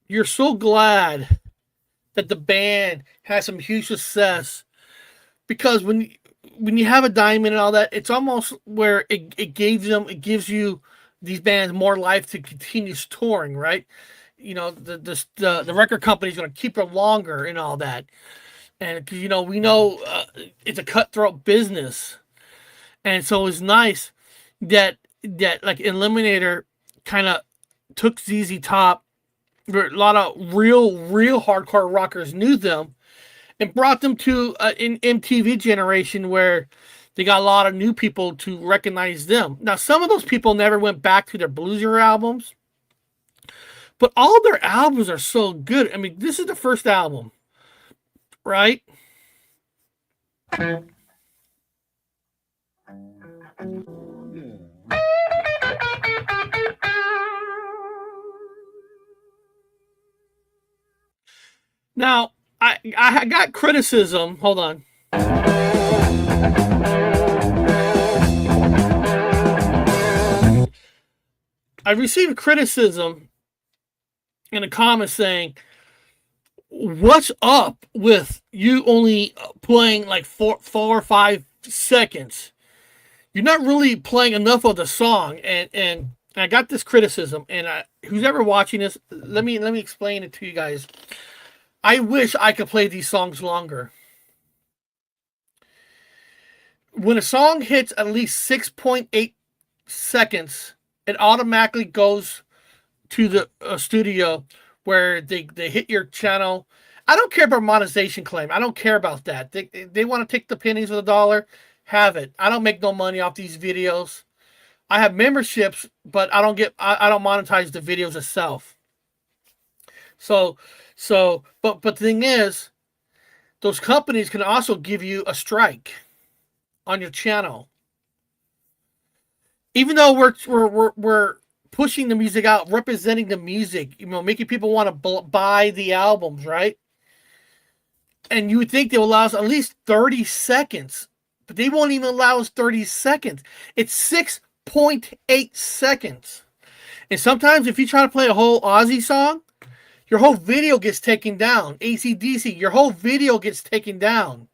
you're so glad that the band has some huge success, because when you have a diamond and all that, it's almost where it gives you these bands more life to continue touring, right? You know, the record company's going to keep it longer and all that, and because we know it's a cutthroat business, and so it's nice that like Eliminator kind of took ZZ Top, where a lot of real hardcore rockers knew them, and brought them to an MTV generation where they got a lot of new people to recognize them. Now, some of those people never went back to their bluesier albums, but all their albums are so good. I mean, this is the first album, right? Now, I got criticism. Hold on. I received criticism in the comments saying, "What's up with you only playing like 4 or 5 seconds? You're not really playing enough of the song." And I got this criticism. And who's ever watching this, let me explain it to you guys. I wish I could play these songs longer. When a song hits at least 6.8 seconds, it automatically goes to the studio where they hit your channel. I don't care about monetization claim. I don't care about that. They want to take the pennies of the dollar, have it. I don't make no money off these videos. I have memberships, but I don't monetize the videos itself. But the thing is, those companies can also give you a strike on your channel. Even though we're pushing the music out, representing the music, making people want to buy the albums, right? And you would think they will allow us at least 30 seconds, but they won't even allow us 30 seconds. It's 6.8 seconds. And sometimes if you try to play a whole Aussie song, your whole video gets taken down. AC/DC, your whole video gets taken down.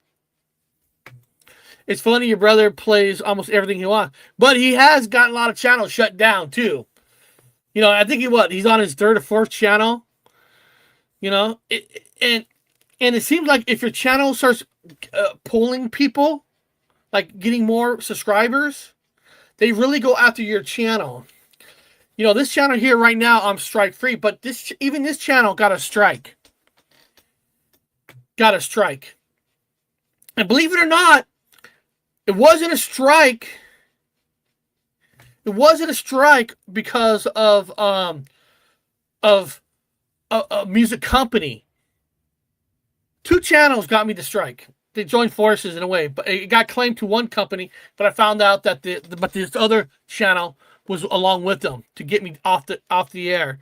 It's funny, your brother plays almost everything he wants, but he has gotten a lot of channels shut down too. I think he's on his 3rd or 4th channel. And it seems like if your channel starts pulling people like getting more subscribers, they really go after your channel. You know, this channel here right now, I'm strike free, but even this channel got a strike. Got a strike. And believe it or not, it wasn't a strike. It wasn't a strike because of a music company. 2 channels got me the strike. They joined forces in a way, but it got claimed to one company. But I found out that but this other channel was along with them to get me off the air.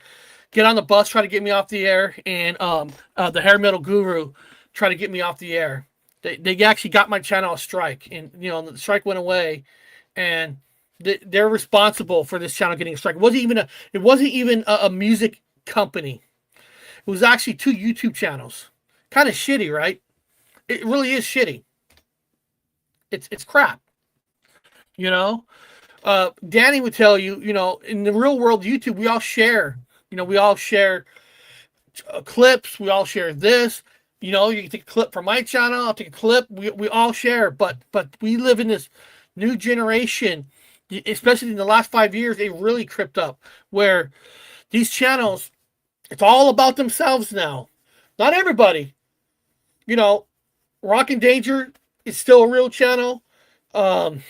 Get on the bus, try to get me off the air, and the hair metal guru try to get me off the air. They actually got my channel a strike, and you know the strike went away, and they're responsible for this channel getting a strike. It wasn't even a music company. It was actually 2 YouTube channels. Kind of shitty, right? It really is shitty. It's crap. You know, Danny would tell you, you know, in the real world YouTube, we all share. You know, we all share clips. We all share this. You know, you can take a clip from my channel. I'll take a clip. We all share. But we live in this new generation, especially in the last 5 years. They really crept up where these channels, it's all about themselves now. Not everybody. You know, Rock and Danger is still a real channel. You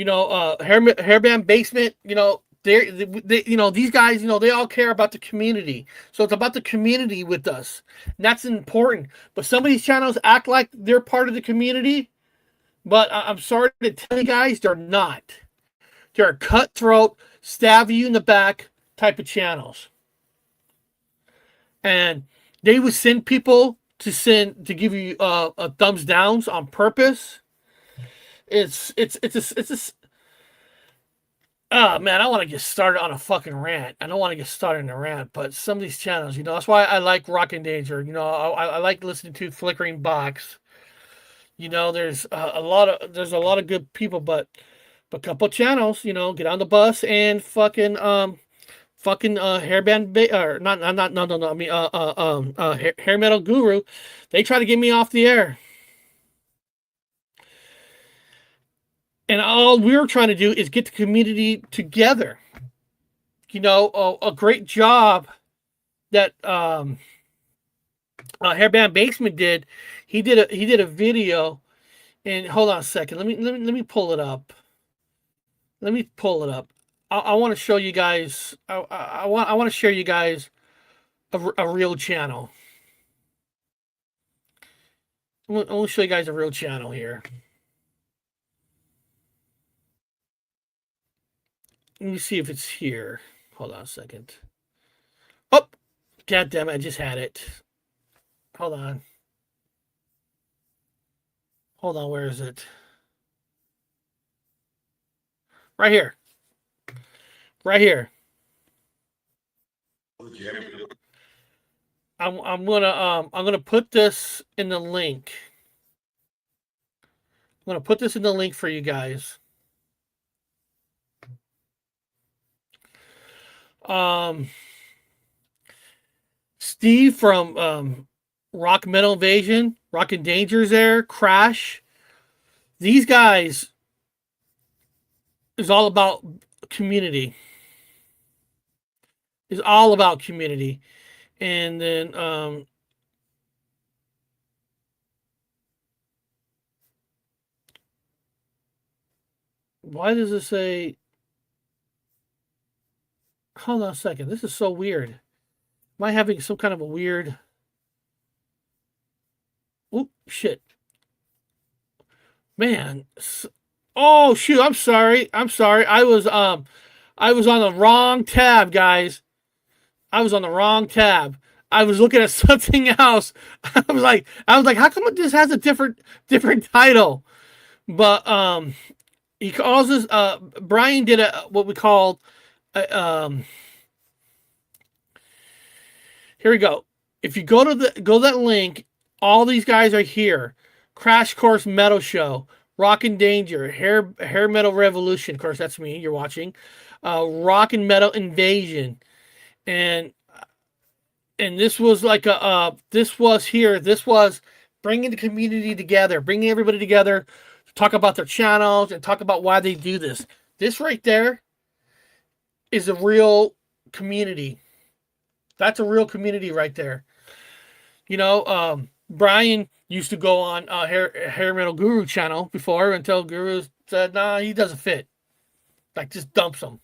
know, Hairband Basement, you know, they you know, these guys, you know, they all care about the community. So it's about the community with us. And that's important. But some of these channels act like they're part of the community. But I'm sorry to tell you guys, they're not. They're a cutthroat, stab you in the back type of channels. And they would send people to give you a thumbs downs on purpose. Oh man, I want to get started on a fucking rant. I don't want to get started in a rant, but some of these channels, you know, that's why I like Rock and Danger. You know, I like listening to Flickering Box. You know, there's a lot of good people, but a couple channels, you know, get on the bus and fucking hairband or not no I mean hair metal guru, they try to get me off the air, and all we're trying to do is get the community together. You know, a great job that Hairband Basement did. He did a video, and hold on a second, let me pull it up. I want to show you guys. I want to show you guys a real channel. I want to show you guys a real channel here. Let me see if it's here. Hold on a second. Oh, god damn it! I just had it. Hold on. Where is it? Right here. I'm gonna put this in the link. I'm gonna put this in the link for you guys. Steve from Rock Metal Invasion, Rock and Danger's there, Crash. These guys is all about community. Is all about community. And then why does it say, hold on a second, this is so weird. Am I having some kind of a weird, oh shit, man. Oh shoot, I'm sorry. I was on the wrong tab, guys. I was on the wrong tab. I was looking at something else. I was like, how come this has a different title? But he calls this. Brian did what we called. Here we go. If you go to that link, all these guys are here. Crash Course Metal Show, Rock and Danger, Hair Metal Revolution. Of course, that's me. You're watching. Rock and Metal Invasion. And this was like this was bringing the community together, bringing everybody together talk about their channels and talk about why they do this. This right there is a real community. That's a real community right there. You know, Brian used to go on Hair Metal Guru channel before until Guru said, nah, he doesn't fit. Like, just dumps him.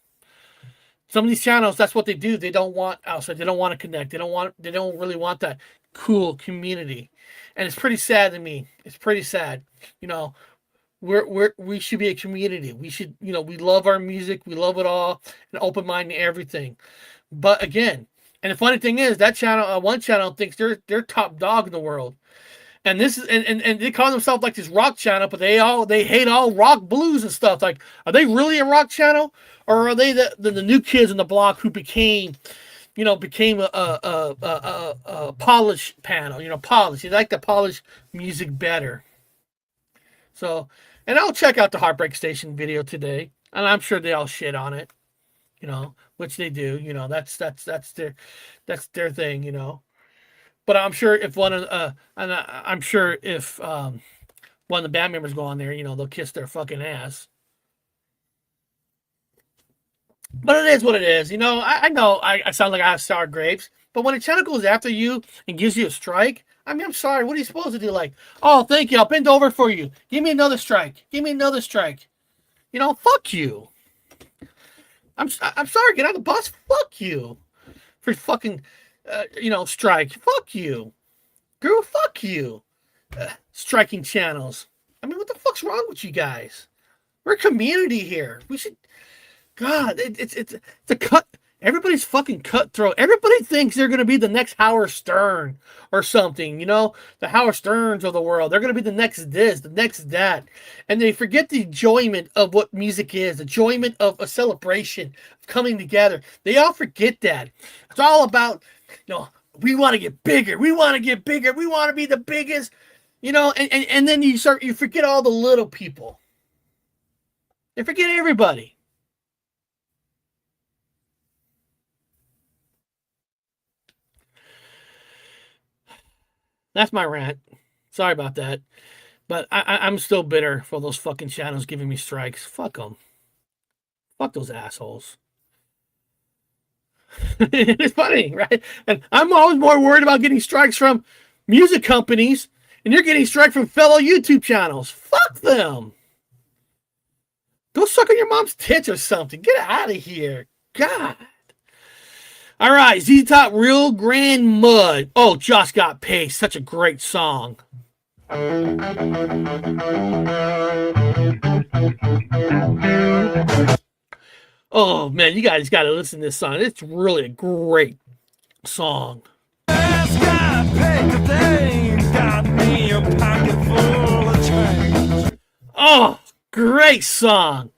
Some of these channels, that's what they do. They don't want outside. They don't want to connect. They don't really want that cool community. And it's pretty sad to me. It's pretty sad. You know, we should be a community. We should, you know, we love our music. We love it all, and open mind to everything. But again, and the funny thing is that channel, one channel thinks they're top dog in the world. And this is and they call themselves like this rock channel, but they hate all rock blues and stuff. Like, are they really a rock channel, or are they the new kids on the block who became a polish panel? You know, polish. You like to polish music better. So, and I'll check out the Heartbreak Station video today, and I'm sure they all shit on it. You know, which they do. You know, that's their thing. You know. But I'm sure if one of the band members go on there, you know, they'll kiss their fucking ass. But it is what it is. You know, I know I sound like I have sour grapes, but when a channel goes after you and gives you a strike, I mean, I'm sorry. What are you supposed to do? Like, oh, thank you. I'll bend over for you. Give me another strike. Give me another strike. You know, fuck you. I'm sorry. Get on the bus. Fuck you. For fucking... strike. Fuck you. Girl, fuck you. Striking channels. I mean, what the fuck's wrong with you guys? We're a community here. We should... God, it's a cut... Everybody's fucking cutthroat. Everybody thinks they're going to be the next Howard Stern or something, you know? The Howard Sterns of the world. They're going to be the next this, the next that. And they forget the enjoyment of what music is, the enjoyment of a celebration, of coming together. They all forget that. It's all about, you know, we want to get bigger. We want to get bigger. We want to be the biggest, you know? And then you forget all the little people. They forget everybody. That's my rant. Sorry about that. But I'm still bitter for those fucking channels giving me strikes. Fuck them. Fuck those assholes. It's funny, right? And I'm always more worried about getting strikes from music companies, and you're getting strikes from fellow YouTube channels. Fuck them. Go suck on your mom's tits or something. Get out of here. God. All right, ZZ Top, Real Grand Mud. Oh, Just Got Paid. Such a great song. Oh, man, you guys got to listen to this song. It's really a great song. Just got paid today. Got me a pocket full of change. Oh, great song.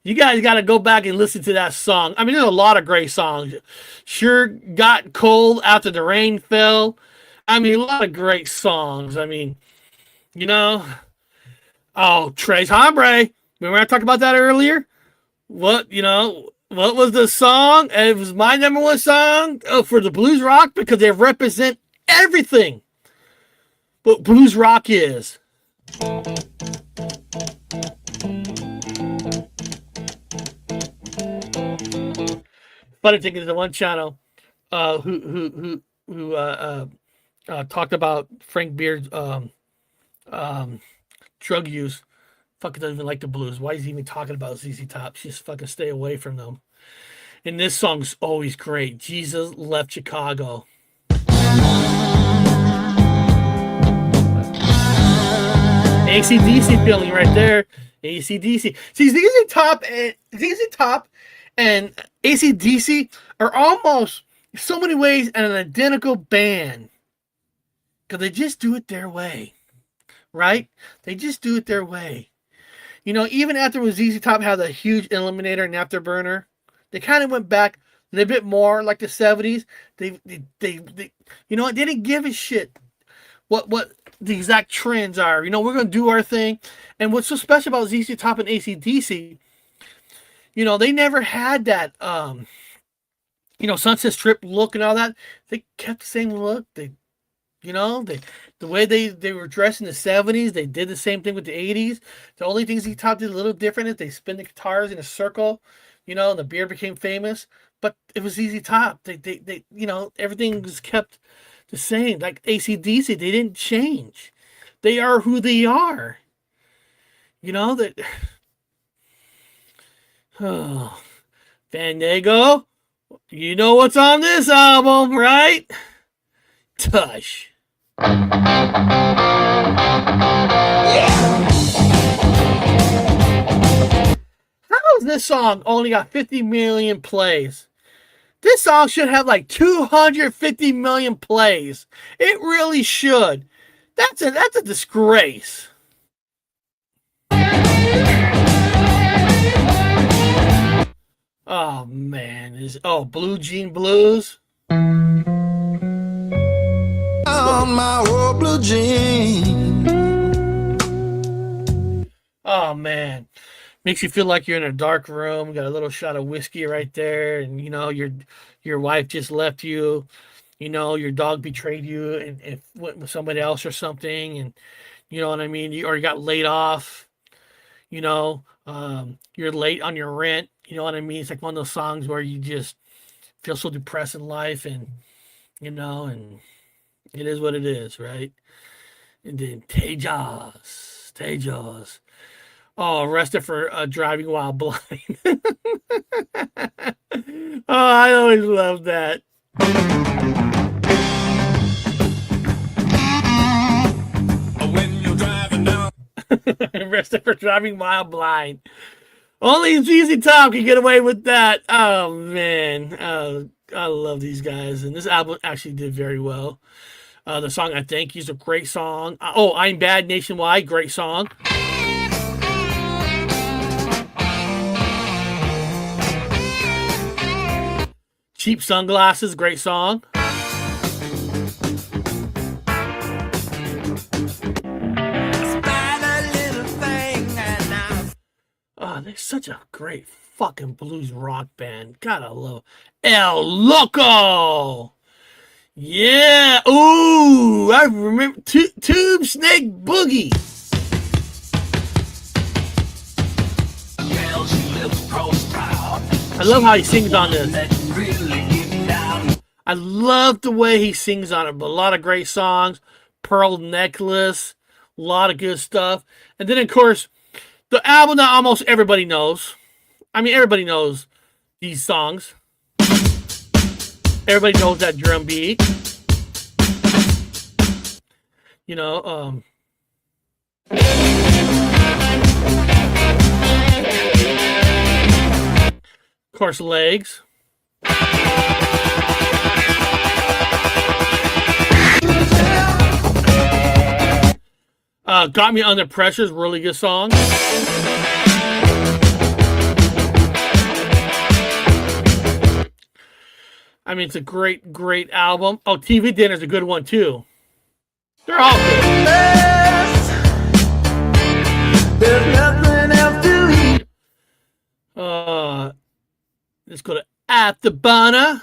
You guys got to go back and listen to that song. I mean, there's a lot of great songs. Sure Got Cold After the Rain Fell. I mean, a lot of great songs. I mean, you know. Oh, Tres Hombres. Remember I talked about that earlier? What was the song? It was my number one song for the blues rock because they represent everything what blues rock is. Funny thing is, the one channel who talked about Frank Beard's drug use fucking doesn't even like the blues. Why is he even talking about ZZ Top? Just fucking stay away from them. And this song's always great. Jesus Left Chicago. AC/DC feeling right there. AC/DC. See, ZZ Top and AC/DC are almost, in so many ways, an identical band. Because they just do it their way. Right? They just do it their way. You know, even after when ZZ Top had a huge Eliminator and Afterburner, they kind of went back a little bit more like the 70s. They you know, they didn't give a shit what the exact trends are. You know, we're going to do our thing. And what's so special about ZZ Top and AC/DC, you know, they never had that, Sunset Strip look and all that. They kept the same look. They You know, the way they were dressed in the 70s, they did the same thing with the 80s. The only things ZZ Top did a little different is they spin the guitars in a circle, you know, and the beard became famous. But it was ZZ Top. They you know, everything was kept the same. Like AC/DC, they didn't change. They are who they are. You know, that. Oh, Fandango, you know what's on this album, right? Tush. How is this song only got 50 million plays? This song should have like 250 million plays. It really should. That's a disgrace. Oh man, Blue Jean Blues. On my old blue jeans. Oh man, makes you feel like you're in a dark room. Got a little shot of whiskey right there, and you know your wife just left you. You know your dog betrayed you and went with somebody else or something, and you know what I mean. Or you got laid off. You know, you're late on your rent. You know what I mean? It's like one of those songs where you just feel so depressed in life, and you know, and it is what it is, right? And then Tejas. Oh, arrested for driving while blind. Oh, I always love that. When you're driving down. Arrested for driving while blind. Only ZZ Top can get away with that. Oh man, I love these guys, and this album actually did very well. The song "I Thank You" is a great song. "I'm Bad" Nationwide, great song. "Cheap Sunglasses," great song. Oh, they're such a great fucking blues rock band. Gotta love El Loco. Yeah. Ooh, I remember Tube Snake Boogie. I love how he sings on this. I love the way he sings on it. But a lot of great songs. Pearl Necklace. A lot of good stuff. And then, of course, the album that almost everybody knows. I mean, everybody knows these songs. Everybody knows that drum beat. You know, of course, Legs. Got Me Under Pressure is a really good song. I mean, it's a great, great album. Oh, TV Dinner's a good one, too. They're all good. There's nothing else to eat. Let's go to Afterburner.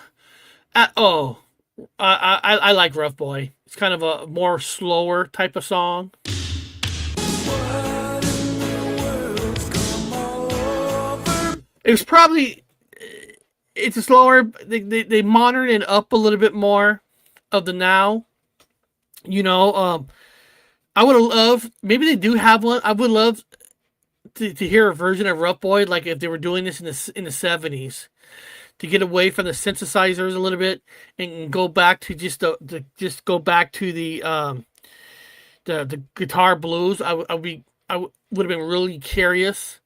I like Rough Boy. It's kind of a more slower type of song. It was probably, it's a slower, they modern it up a little bit more of the now. You know, I would have loved, maybe they do have one. I would love to hear a version of Rough Boy, like if they were doing this in the 70s, to get away from the synthesizers a little bit and go back to just go back to the guitar blues. I would have been really curious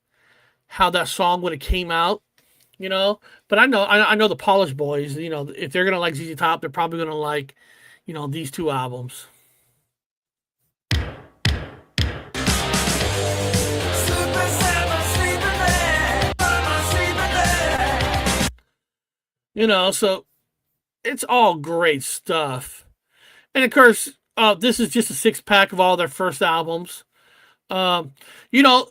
how that song would have came out, you know. But I know the Polish boys, you know, if they're gonna like ZZ Top, they're probably gonna like, you know, these two albums. You know, so it's all great stuff. And of course, this is just a 6-pack of all their first albums. You know,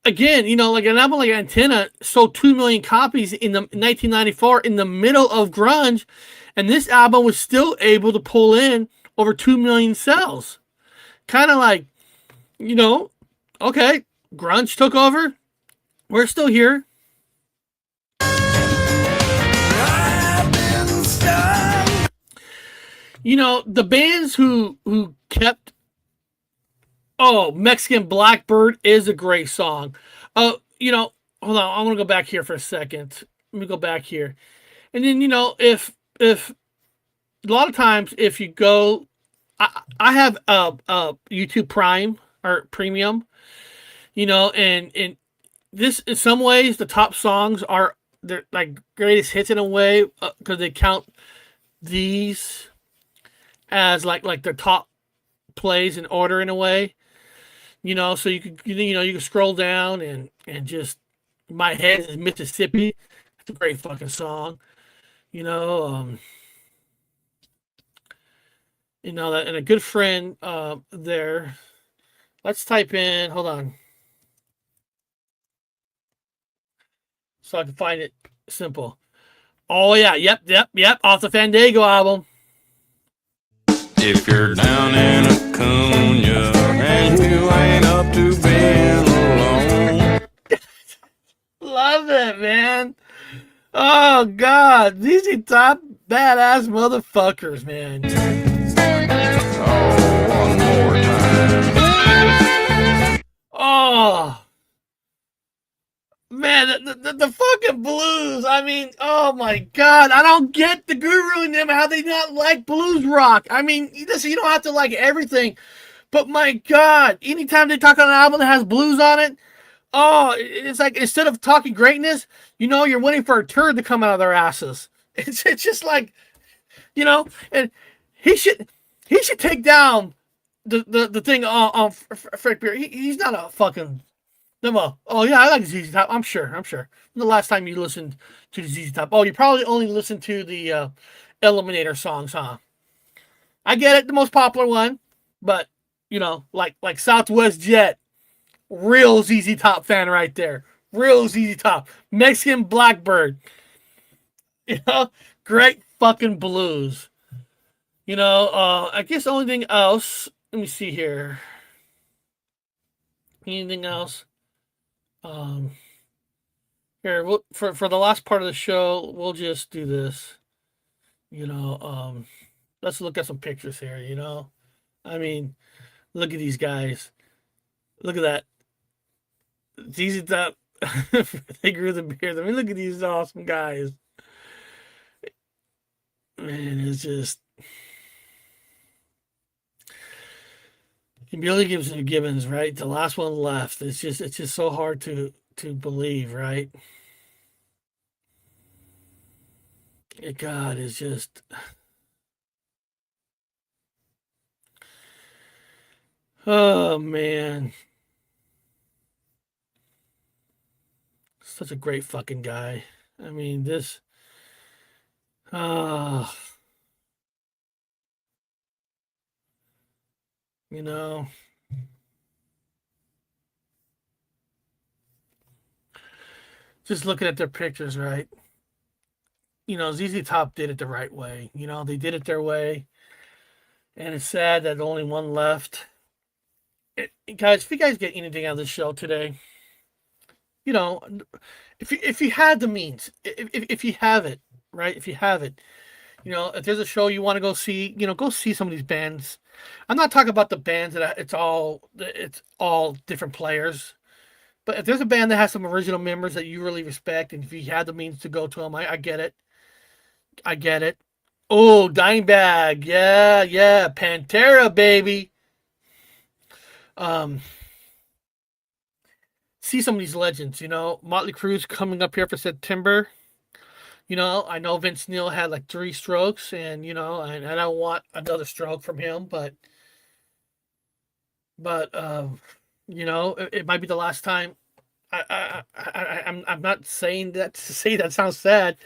again, you know, like an album like Antenna sold 2 million copies in 1994 in the middle of grunge, and this album was still able to pull in over 2 million sales. Kind of like, you know, okay, grunge took over. We're still here. You know, the bands who kept. Oh, Mexican Blackbird is a great song. You know, hold on, I'm gonna go back here for a second. Let me go back here, and then, you know, if a lot of times if you go, I have YouTube Prime or Premium, you know, and this in some ways the top songs are they're like greatest hits in a way because they count these as like their top plays in order in a way, you know. So you could, you know, you can scroll down and just My Head is Mississippi. It's a great fucking song, you know. You know that, and a good friend there. Let's type in. Hold on, so I can find it simple. Oh yeah, yep. Off the Fandango album. If you're down in Acuna and you ain't up to being alone. Love it, man. Oh God, these are top badass motherfuckers, man. Oh, one more time. Oh man, the fucking blues. I mean, oh my God, I don't get the guru and them how they not like blues rock. I mean, listen, you don't have to like everything, but my God, anytime they talk on an album that has blues on it, oh, it's like instead of talking greatness, you know, you're waiting for a turd to come out of their asses. It's just like, you know, and he should take down the thing on Frank Beer. He's not a fucking demo. Oh yeah, I like ZZ Top. I'm sure. The last time you listened to the ZZ Top, oh, you probably only listened to the Eliminator songs, huh? I get it, the most popular one, but you know, like Southwest Jet, real ZZ Top fan right there. Real ZZ Top, Mexican Blackbird. You know, great fucking blues. You know, I guess the only thing else. Let me see here. Anything else? Here, for the last part of the show, we'll just do this. You know, let's look at some pictures here. You know, I mean, look at these guys. Look at that. It's easy to they grew the beard. I mean, look at these awesome guys. Man, it's just. Billy Gibbons, right? The last one left. It's just so hard to believe, right? God is just. Oh man, such a great fucking guy. I mean, this. You know. Just looking at their pictures, right? You know, ZZ Top did it the right way. You know, they did it their way. And it's sad that only one left. Guys, if you guys get anything out of this show today, you know, if you had the means, if you have it, right? If you have it, you know, if there's a show you want to go see, you know, go see some of these bands. I'm not talking about the bands that it's all different players. But if there's a band that has some original members that you really respect, and if you had the means to go to them, I get it. I get it. Oh, Dimebag. Yeah. Pantera, baby. See some of these legends, you know. Motley Crue's coming up here for September. You know, I know Vince Neil had like 3 strokes, and, you know, I don't want another stroke from him, but you know, it might be the last time. I'm not saying that to say that sounds sad,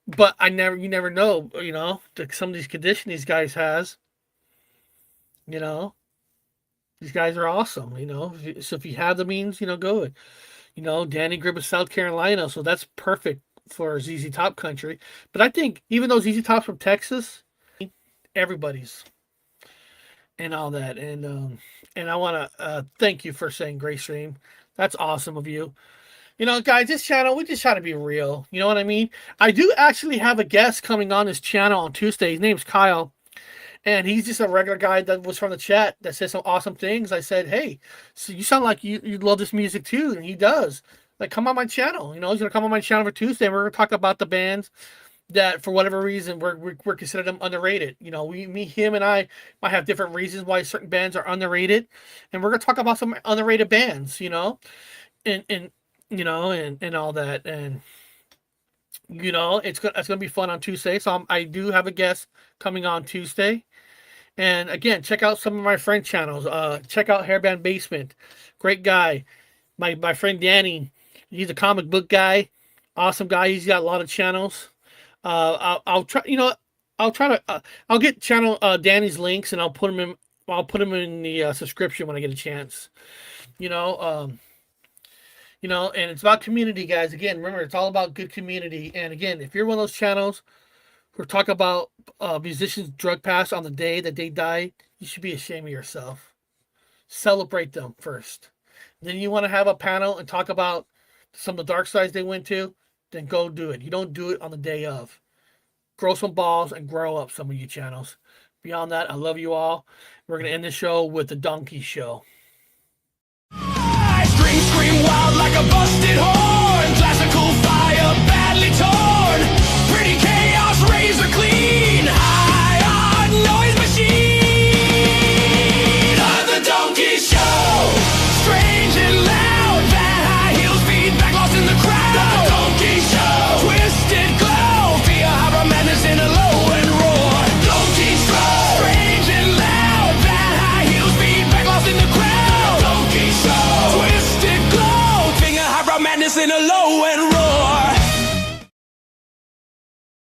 but you never know, you know, some of these conditions these guys has, you know, these guys are awesome, you know. So if you have the means, you know, go it. You know, Danny Gribb is South Carolina, so that's perfect for ZZ Top country. But I think even though ZZ Top's from Texas, everybody's and all that. And I want to thank you for saying great stream. That's awesome of you. You know, guys, this channel, we just try to be real. You know what I mean? I do actually have a guest coming on this channel on Tuesday. His name's Kyle. And he's just a regular guy that was from the chat that said some awesome things. I said, hey, so you sound like you love this music too. And he does. Like, come on my channel. You know, he's going to come on my channel for Tuesday. And we're going to talk about the bands that, for whatever reason, we're considered them underrated. You know, him and I might have different reasons why certain bands are underrated. And we're going to talk about some underrated bands, you know, and you know, and all that. And, you know, it's going to be fun on Tuesday. So I do have a guest coming on Tuesday. And again, check out some of my friend channels. Check out Hairband Basement. Great guy. My friend Danny. He's a comic book guy. Awesome guy. He's got a lot of channels. I'll try. You know, I'll try to. I'll get channel Danny's links and I'll put them in. I'll put them in the subscription when I get a chance. You know. You know, and it's about community, guys. Again, remember, it's all about good community. And again, if you're one of those channels who talk about musicians' drug pass on the day that they died, you should be ashamed of yourself. Celebrate them first. Then you want to have a panel and talk about some of the dark sides they went to, then go do it. You don't do it on the day of. Grow some balls and grow up, some of you channels. Beyond that, I love you all. We're going to end the show with the Donkey Show. Scream, scream wild like a busted horse.